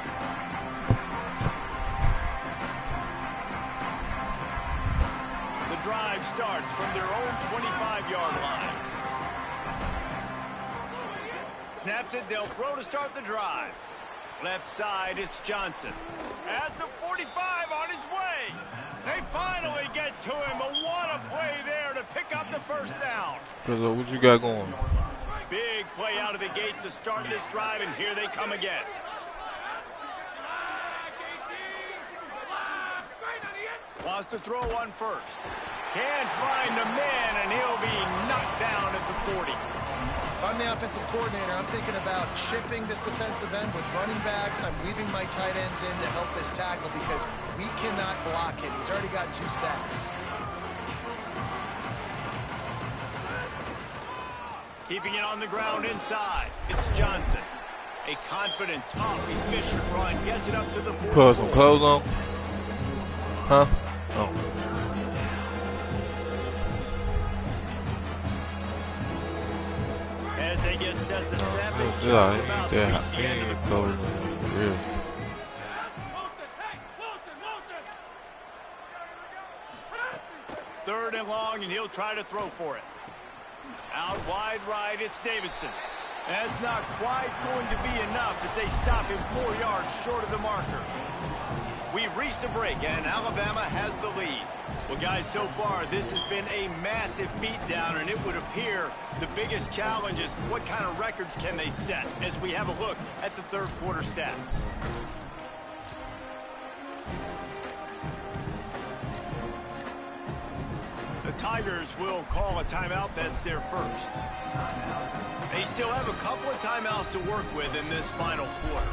[SPEAKER 1] The drive starts from their own 25-yard line. Snaps it, they'll throw to start the drive. Left side, it's Johnson. At the 45 on his way. They finally get to him, but what a play there to pick up the 1st down.
[SPEAKER 3] What you got going?
[SPEAKER 1] Big play out of the gate to start this drive, and here they come again. Wants to throw one first. Can't find the man, and he'll be knocked down at the 40.
[SPEAKER 5] If I'm the offensive coordinator, I'm thinking about chipping this defensive end with running backs. I'm leaving my tight ends in to help this tackle because we cannot block him. He's already got 2 sacks.
[SPEAKER 1] Keeping it on the ground inside. It's Johnson. A confident, tough, efficient run gets it up to the 40.
[SPEAKER 3] Put some clothes on. Huh? Oh.
[SPEAKER 1] As they get set to snap it,
[SPEAKER 3] Just
[SPEAKER 1] just about to reach the end of the quarter.
[SPEAKER 3] Yeah.
[SPEAKER 1] Third and long, and he'll try to throw for it. Out wide right, it's Davidson. That's not quite going to be enough as they stop him 4 yards short of the marker. We've reached to break, and Alabama has the lead. Well, guys, so far, this has been a massive beatdown, and it would appear the biggest challenge is what kind of records can they set as we have a look at the third quarter stats. The Tigers will call a timeout. That's their first. They still have a couple of timeouts to work with in this final quarter.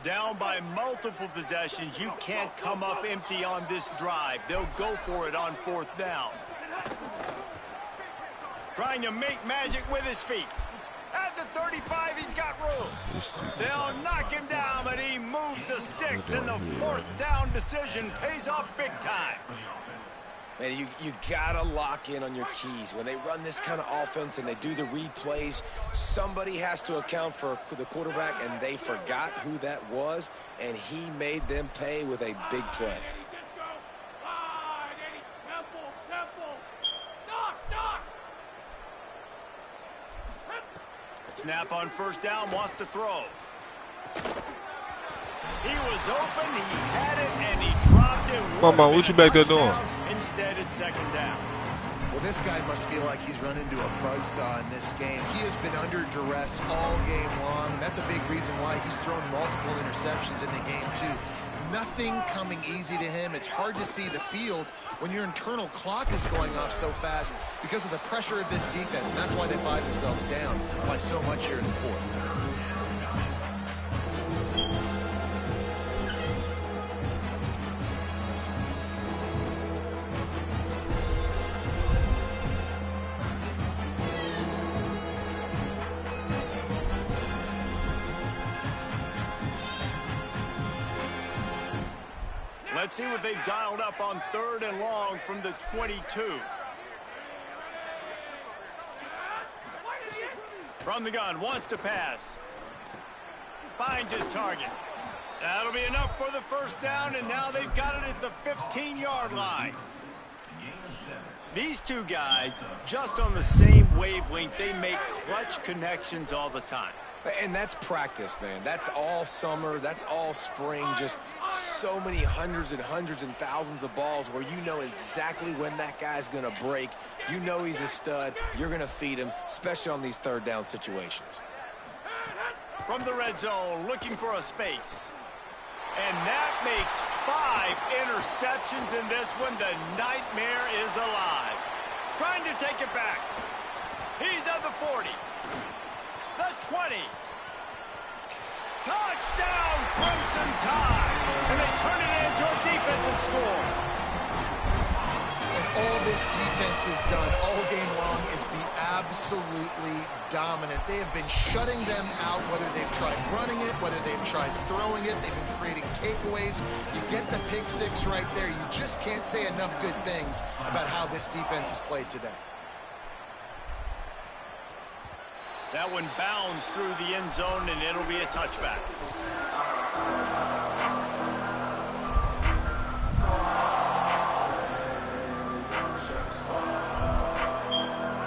[SPEAKER 1] Down by multiple possessions, you can't come up empty on this drive. They'll go for it on fourth down. Trying to make magic with his feet. At the 35, he's got room. They'll knock him down, but he moves the sticks, and the fourth down decision pays off big time.
[SPEAKER 4] Man, you gotta lock in on your keys. When they run this kind of offense and they do the replays, somebody has to account for the quarterback, and they forgot who that was, and he made them pay with a big play.
[SPEAKER 1] Snap on first down, wants to throw. He was open, he had it, and he dropped it.
[SPEAKER 3] Mama, what you back there doing?
[SPEAKER 1] Instead, it's second down.
[SPEAKER 5] Well, this guy must feel like he's run into a buzzsaw in this game. He has been under duress all game long, and that's a big reason why he's thrown multiple interceptions in the game, too. Nothing coming easy to him. It's hard to see the field when your internal clock is going off so fast because of the pressure of this defense, and that's why they find themselves down by so much here in the fourth.
[SPEAKER 1] Let's see what they've dialed up on third and long from the 22. From the gun, wants to pass. Finds his target. That'll be enough for the first down, and now they've got it at the 15-yard line. These two guys, just on the same wavelength, they make clutch connections all the time.
[SPEAKER 4] And that's practice, man. That's all summer. That's all spring. Just so many hundreds and thousands of balls where you know exactly when that guy's going to break. You know he's a stud. You're going to feed him, especially on these third down situations.
[SPEAKER 1] From the red zone, looking for a space. And that makes 5 interceptions in this one. The nightmare is alive. Trying to take it back. He's at the 40. The 20. Touchdown, Crimson Tide. And they turn it into a defensive score.
[SPEAKER 5] And all this defense has done all game long is be absolutely dominant. They have been shutting them out, whether they've tried running it, whether they've tried throwing it. They've been creating takeaways. You get the pick six right there. You just can't say enough good things about how this defense has played today.
[SPEAKER 1] That one bounds through the end zone, and it'll be a touchback.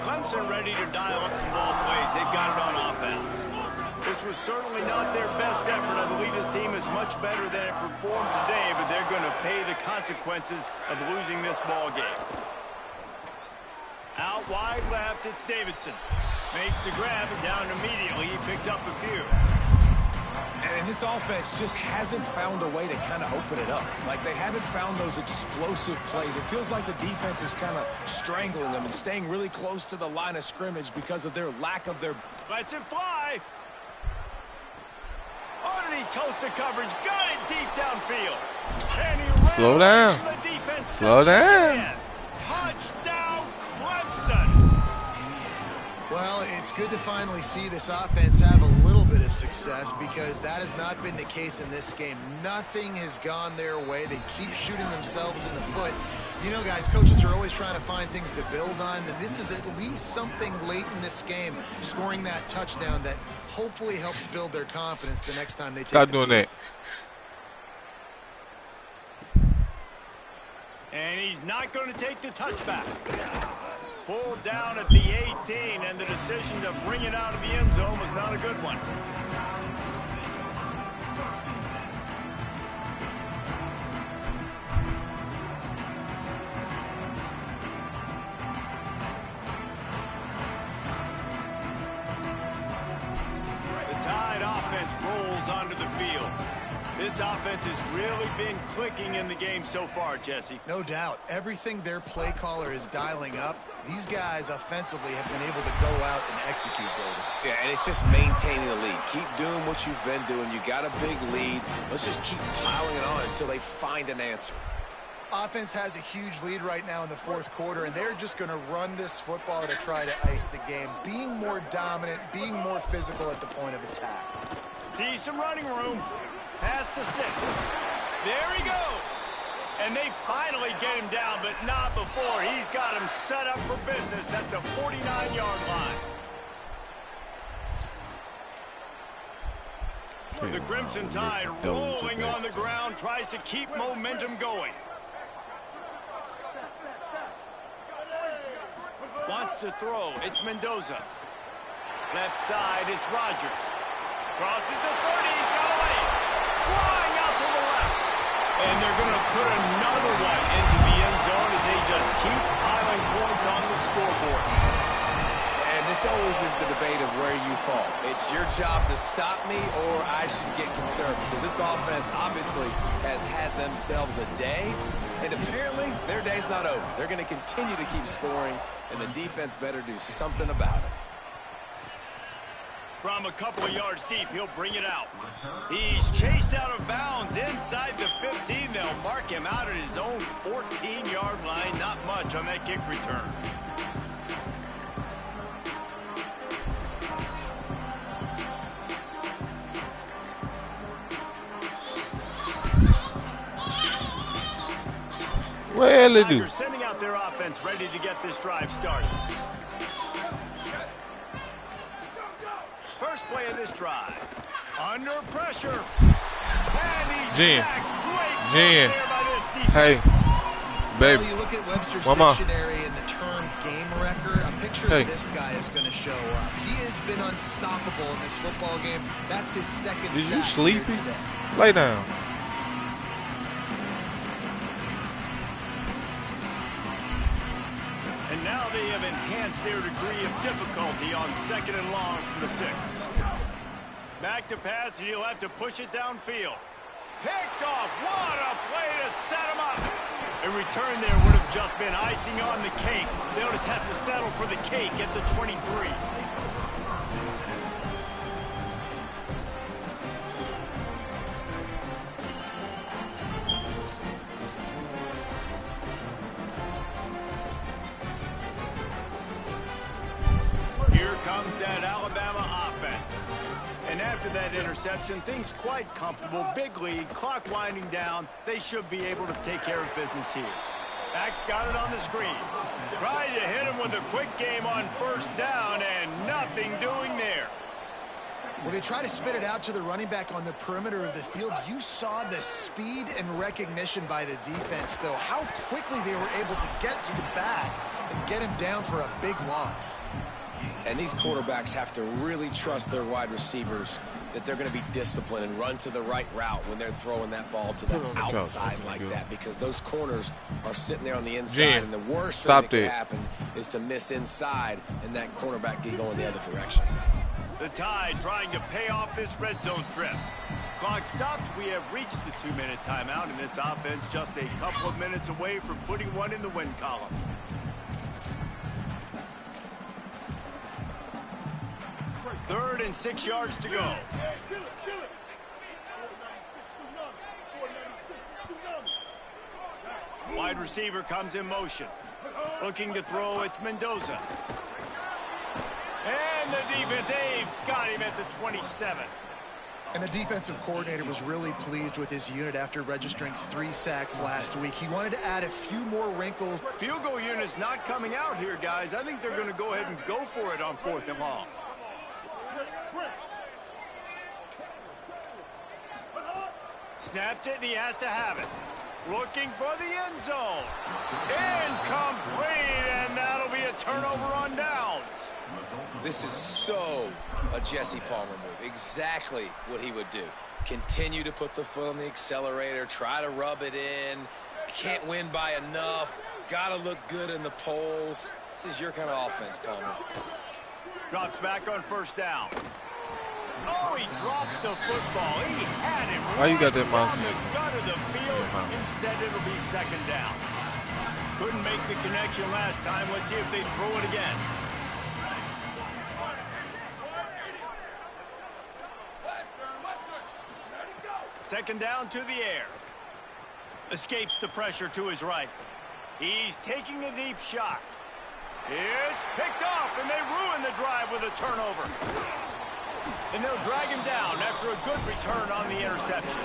[SPEAKER 1] Clemson ready to dial up some ball plays. They've got it on offense. This was certainly not their best effort. I believe this team is much better than it performed today, but they're going to pay the consequences of losing this ball game. Out wide left, it's Davidson. Makes the grab, and down immediately. He picks up a few.
[SPEAKER 4] And this offense just hasn't found a way to kind of open it up. Like, they haven't found those explosive plays. It feels like the defense is kind of strangling them and staying really close to the line of scrimmage because of their lack of their...
[SPEAKER 1] Lets it fly. Oh, did he toast the coverage? Got it deep downfield. And he ran.
[SPEAKER 3] Slow down.
[SPEAKER 1] The defense
[SPEAKER 3] Slow down.
[SPEAKER 1] Touchdown, Clemson.
[SPEAKER 5] Well, it's good to finally see this offense have a little bit of success because that has not been the case in this game. Nothing has gone their way. They keep shooting themselves in the foot. You know, guys, coaches are always trying to find things to build on, and this is at least something late in this game, scoring that touchdown that hopefully helps build their confidence the next time they take
[SPEAKER 3] Stop doing that.
[SPEAKER 1] And he's not going to take the touchback. Pulled down at the 18, and the decision to bring it out of the end zone was not a good one. The Tide offense rolls onto the field. This offense has really been clicking in the game so far, Jesse.
[SPEAKER 5] No doubt. Everything their play caller is dialing up, these guys offensively have been able to go out and execute, David.
[SPEAKER 4] Yeah, and it's just maintaining the lead. Keep doing what you've been doing. You got a big lead. Let's just keep piling it on until they find an answer.
[SPEAKER 5] Offense has a huge lead right now in the fourth quarter, and they're just going to run this football to try to ice the game, being more dominant, being more physical at the point of attack.
[SPEAKER 1] See some running room. Pass to 6. There he goes. And they finally get him down, but not before. He's got him set up for business at the 49-yard line. The Crimson Tide rolling on the ground, tries to keep momentum going. Wants to throw. It's Mendoza. Left side is Rodgers. Crosses the 30. He's got away. Flying out to the left. And they're going to put another one into the end zone as they just keep piling points on the scoreboard.
[SPEAKER 4] And this always is the debate of where you fall. It's your job to stop me or I should get concerned, because this offense obviously has had themselves a day, and apparently their day's not over. They're going to continue to keep scoring, and the defense better do something about it.
[SPEAKER 1] From a couple of yards deep, he'll bring it out. He's chased out of bounds inside the 15. They'll mark him out at his own 14-yard line. Not much on that kick return.
[SPEAKER 3] Well, they do.
[SPEAKER 1] They're sending out their offense ready to get this drive started. First play of this drive. Under pressure. And he's sacked. Great
[SPEAKER 3] Jen.
[SPEAKER 1] there by this defense.
[SPEAKER 3] Hey, baby.
[SPEAKER 5] Well, you look at Webster's
[SPEAKER 3] Mama.
[SPEAKER 5] dictionary and the term game wrecker, a picture of this guy is going to show up. He has been unstoppable in this football game. That's his second
[SPEAKER 3] Is
[SPEAKER 5] sack
[SPEAKER 3] you sleepy?
[SPEAKER 5] here today.
[SPEAKER 3] Lay down.
[SPEAKER 1] And now they have enhanced their degree of difficulty on 2nd and long from the 6. Back to pass, and he'll have to push it downfield. Picked off. What a play to set him up. A return there would have just been icing on the cake. They'll just have to settle for the cake at the 23. Here comes that Alabama offense. And after that interception, things quite comfortable. Big lead, clock winding down. They should be able to take care of business here. Back's got it on the screen. Tried to hit him with a quick game on first down, and nothing doing there.
[SPEAKER 5] Well, they try to spit it out to the running back on the perimeter of the field. You saw the speed and recognition by the defense, though. How quickly they were able to get to the back and get him down for a big loss.
[SPEAKER 4] And these quarterbacks have to really trust their wide receivers that they're going to be disciplined and run to the right route when they're throwing that ball to the outside like that, because those corners are sitting there on the inside, and the worst thing that could happen is to miss inside and that cornerback get going the other direction.
[SPEAKER 1] The Tide trying to pay off this red zone trip. Clock stops. We have reached the 2-minute timeout, and this offense just a couple of minutes away from putting one in the win column. Third and 6 yards to go. Wide receiver comes in motion. Looking to throw, it's Mendoza. And the defense, they've got him at the 27.
[SPEAKER 5] And the defensive coordinator was really pleased with his unit after registering 3 sacks last week. He wanted to add a few more wrinkles.
[SPEAKER 1] Field goal unit's not coming out here, guys. I think they're going to go ahead and go for it on 4th and long. Snapped it, and he has to have it. Looking for the end zone. Incomplete, and that'll be a turnover on downs.
[SPEAKER 4] This is so a Jesse Palmer move. Exactly what he would do. Continue to put the foot on the accelerator, try to rub it in. Can't win by enough. Got to look good in the polls. This is your kind of offense, Palmer.
[SPEAKER 1] Drops back on first down. Oh, he drops the football. He had it.
[SPEAKER 3] Why you got that
[SPEAKER 1] down
[SPEAKER 3] monster?
[SPEAKER 1] the gut of the field. Instead, it'll be second down. Couldn't make the connection last time. Let's see if they throw it again. Second down to the air. Escapes the pressure to his right. He's taking a deep shot. It's picked off, and they ruin the drive with a turnover. And they'll drag him down after a good return on the interception.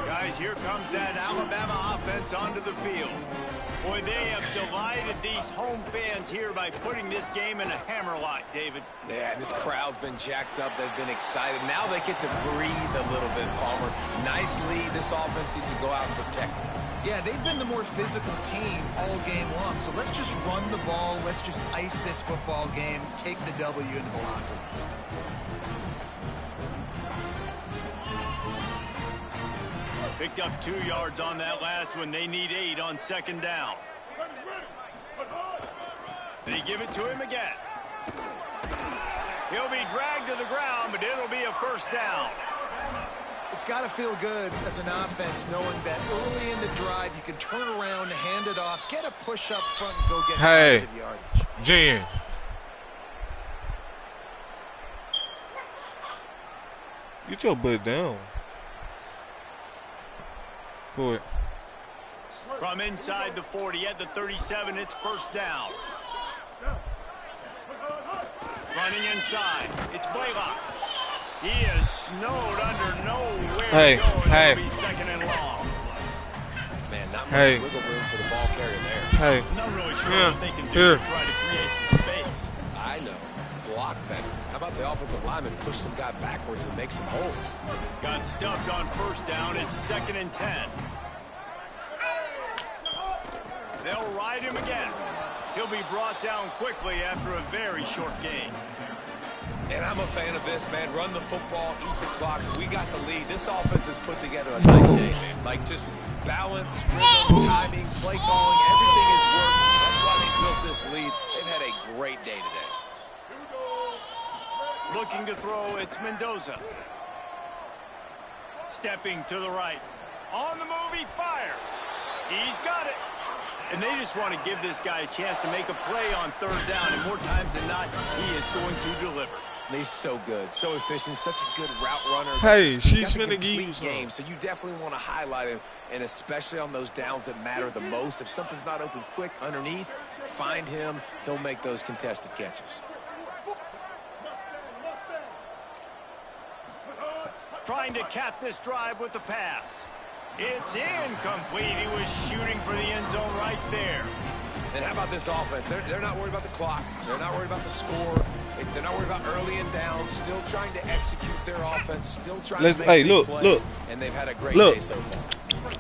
[SPEAKER 1] Guys, here comes that Alabama offense onto the field. Boy, they have delighted these home fans here by putting this game in a hammerlock, David.
[SPEAKER 4] Yeah, this crowd's been jacked up. They've been excited. Now they get to breathe a little bit, Palmer. Nice lead. This offense needs to go out and protect it.
[SPEAKER 5] Yeah, they've been the more physical team all game long. So let's just run the ball. Let's just ice this football game. Take the W into the locker room.
[SPEAKER 1] Picked up 2 yards on that last one. They need 8 on second down. They give it to him again. He'll be dragged to the ground, but it'll be a first down.
[SPEAKER 5] It's got to feel good as an offense knowing that early in the drive you can turn around, hand it off, get a push up front, and go get positive yardage.
[SPEAKER 3] Jen. Get your butt down. For it.
[SPEAKER 1] From inside the 40 at the 37, it's first down. Running inside, it's Blaylock. He is snowed under nowhere to go, and it'll be second and long.
[SPEAKER 4] Man, not much wiggle room for the ball carrier there.
[SPEAKER 1] Not really sure what they can do to try to create some space.
[SPEAKER 4] I know. Block better. How about the offensive lineman push some guy backwards and make some holes?
[SPEAKER 1] Got stuffed on first down. It's second and 10. They'll ride him again. He'll be brought down quickly after a very short game.
[SPEAKER 4] And I'm a fan of this, man. Run the football, eat the clock. We got the lead. This offense has put together a nice day, man. Like just balance, rhythm, timing, play calling, everything has worked. That's why they built this lead. They've had a great day today.
[SPEAKER 1] Looking to throw, it's Mendoza. Stepping to the right. On the move, he fires. He's got it. And they just want to give this guy a chance to make a play on third down, and more times than not, he is going to deliver.
[SPEAKER 4] And he's so good, so efficient, such a good route runner.
[SPEAKER 3] Hey,
[SPEAKER 4] He's
[SPEAKER 3] she's
[SPEAKER 4] got the
[SPEAKER 3] finna give you
[SPEAKER 4] game, so you definitely want to highlight him, and especially on those downs that matter the most. If something's not open quick underneath, find him. He'll make those contested catches.
[SPEAKER 1] Trying to cap this drive with the pass. It's incomplete. He was shooting for the end zone right there.
[SPEAKER 4] And how about this offense? They're not worried about the clock. They're not worried about the score. They're not worried about early and down. Still trying to execute their offense. Still trying to make big plays.
[SPEAKER 3] Look.
[SPEAKER 4] And they've had a great day so far.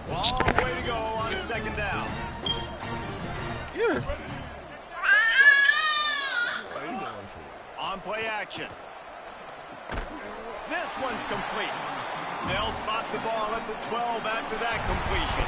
[SPEAKER 1] Long way to go on second down.
[SPEAKER 3] Yeah.
[SPEAKER 1] On play action. This one's complete. They'll spot the ball at the 12 after that completion.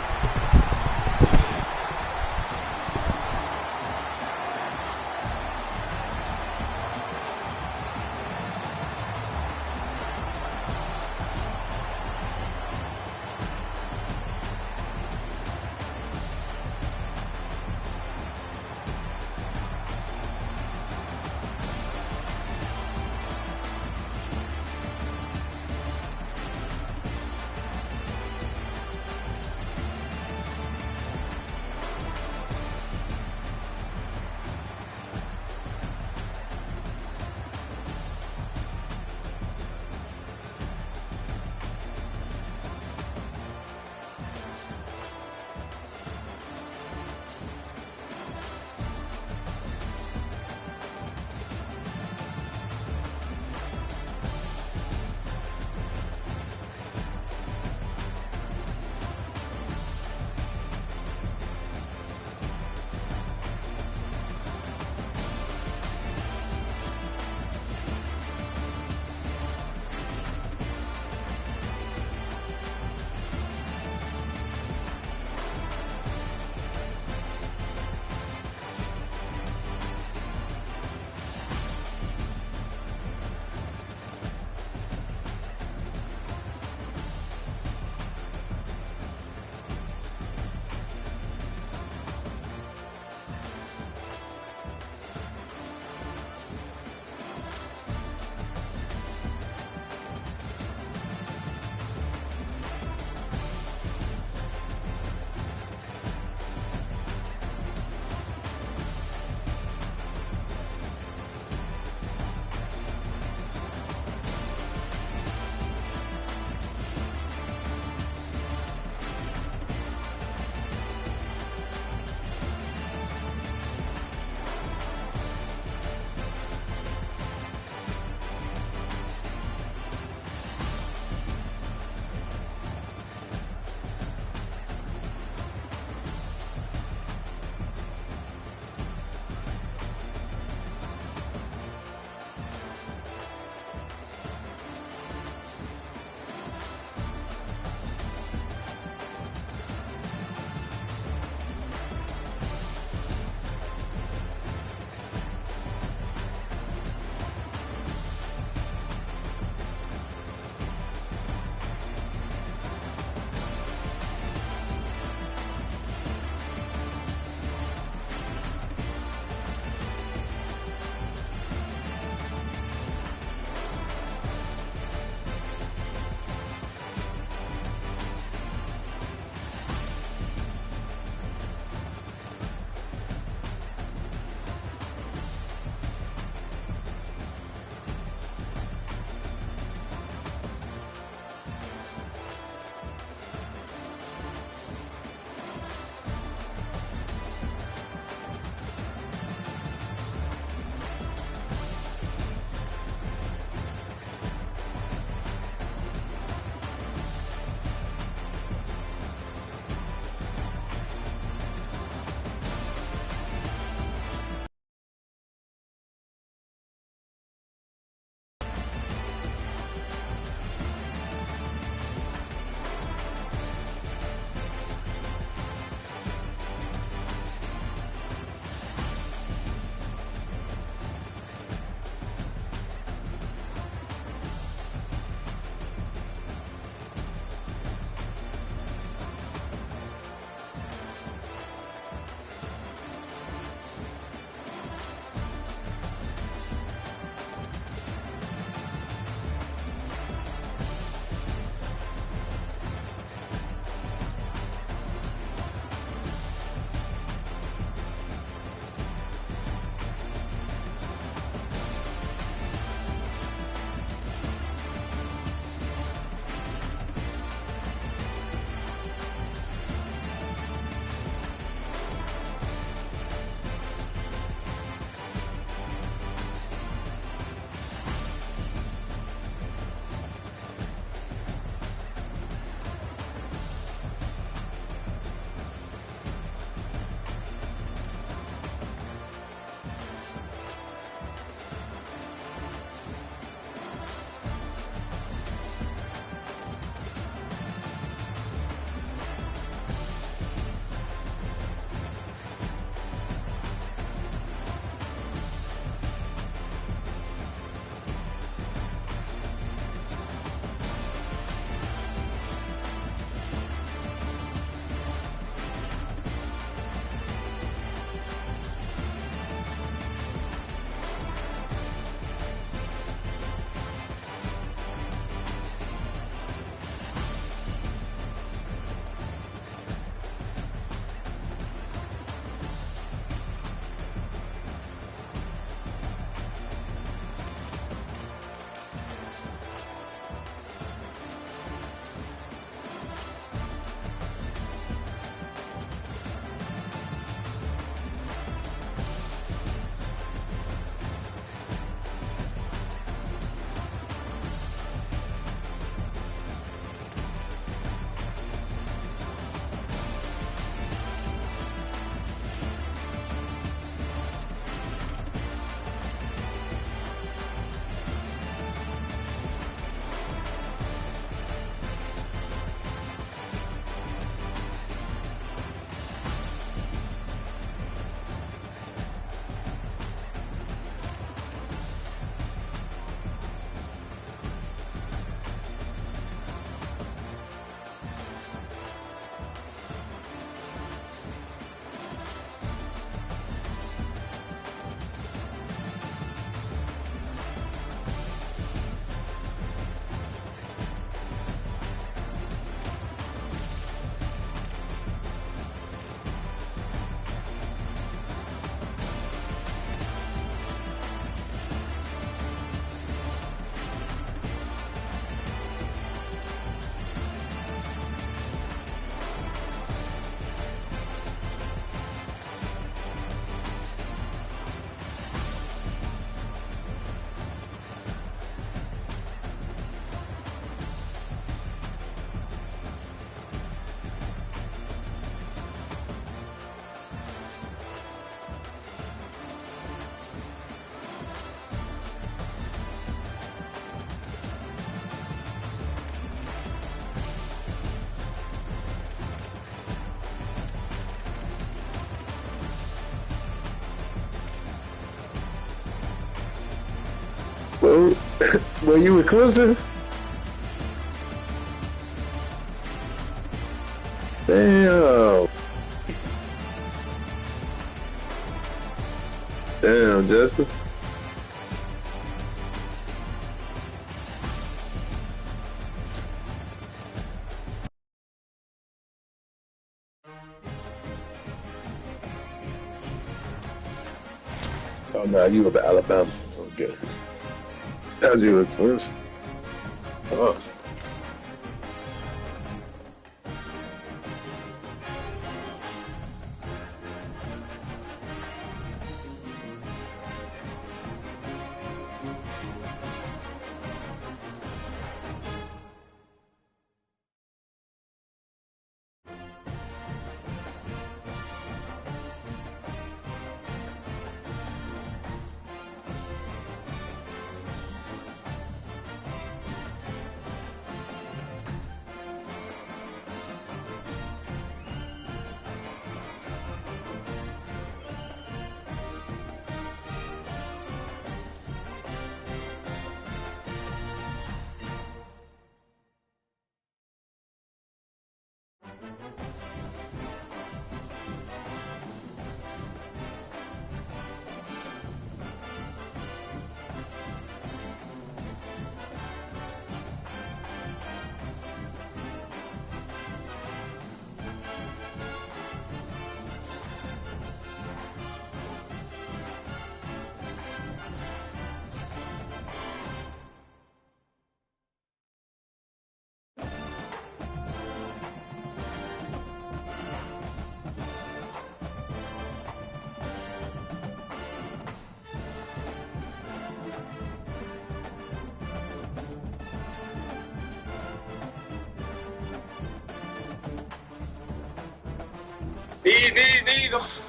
[SPEAKER 7] Well, were you with Clemson? Damn. Damn, Justin. Oh, no, you were Alabama. Okay. That you were Clemson. Oh. These.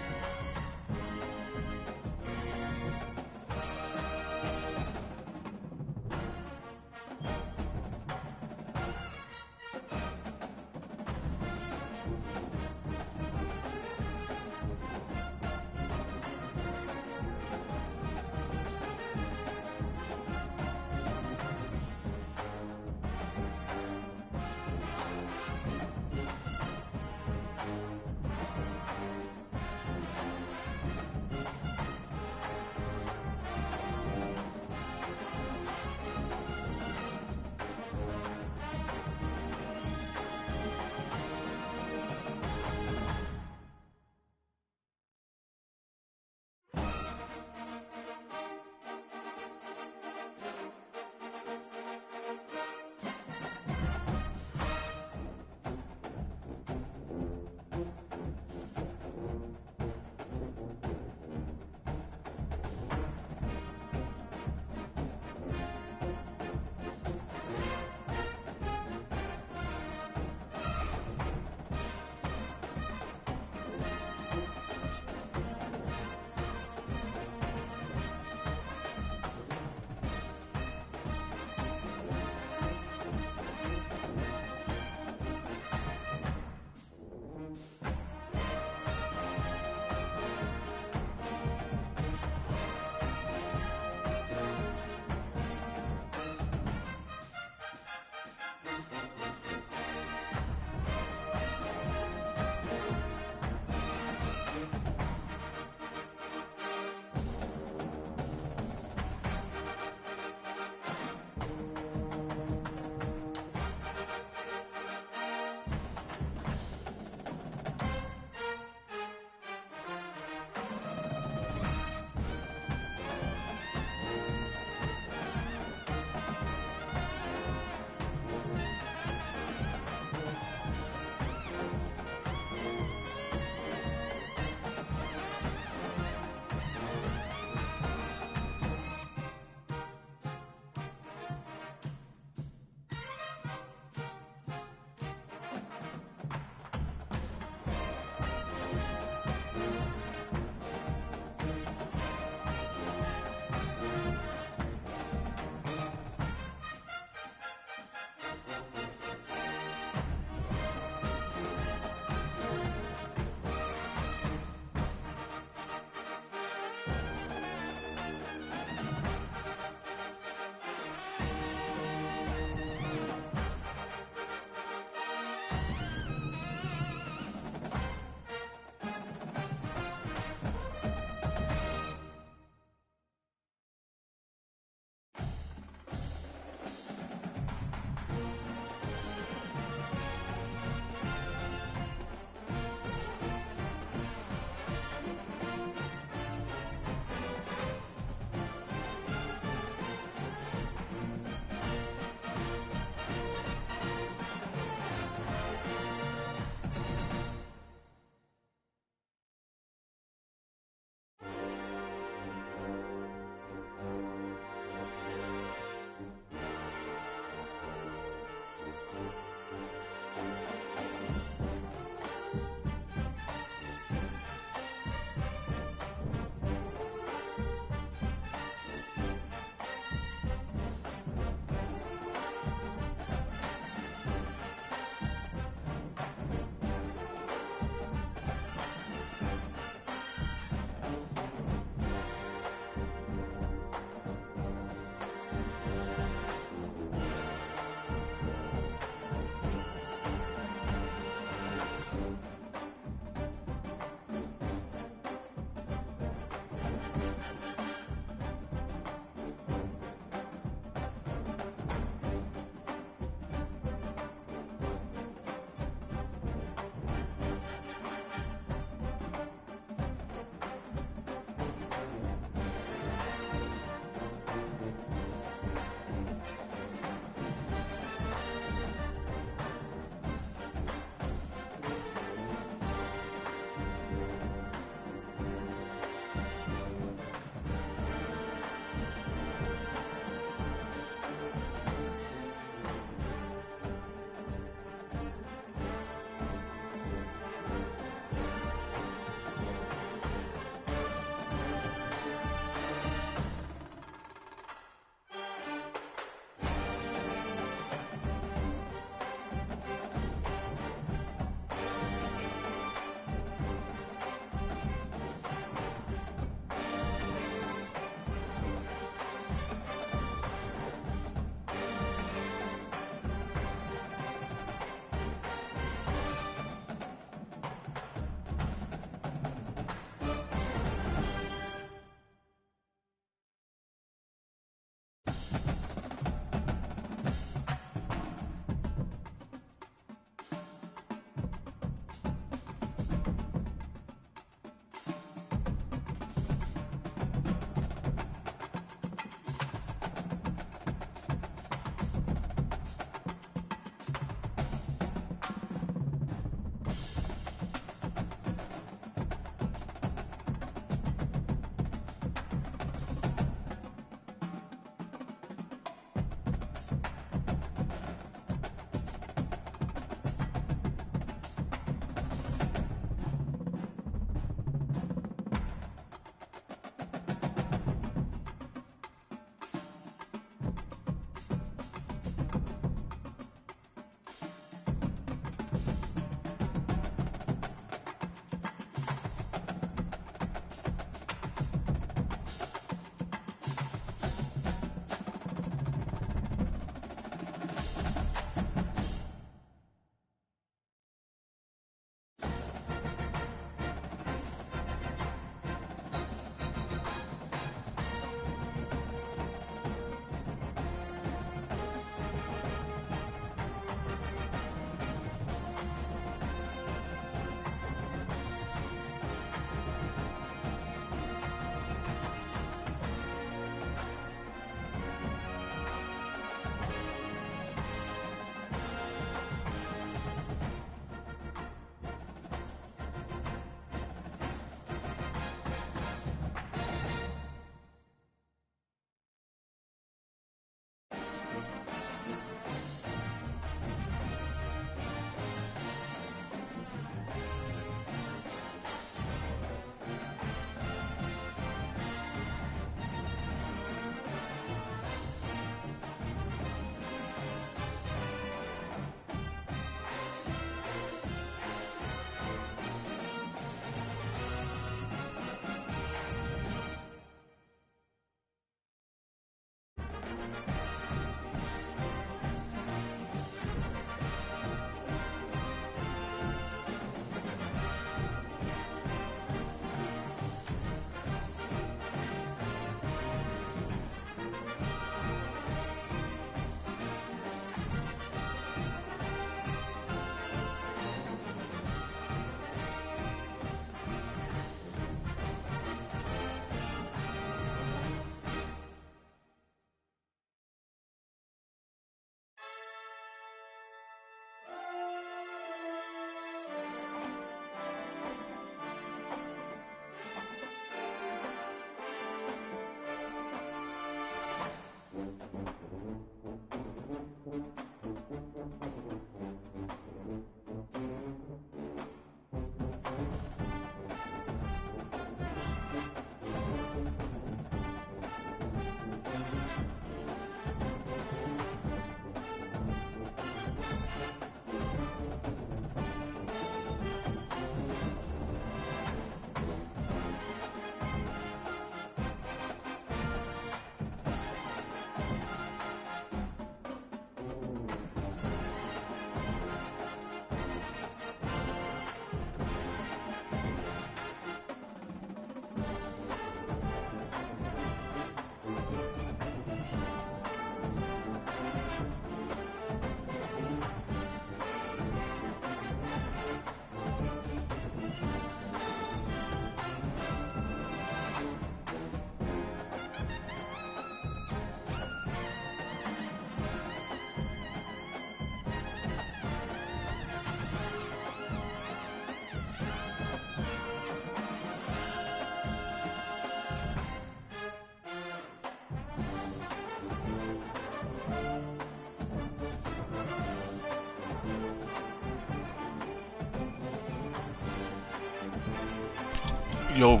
[SPEAKER 3] Yo.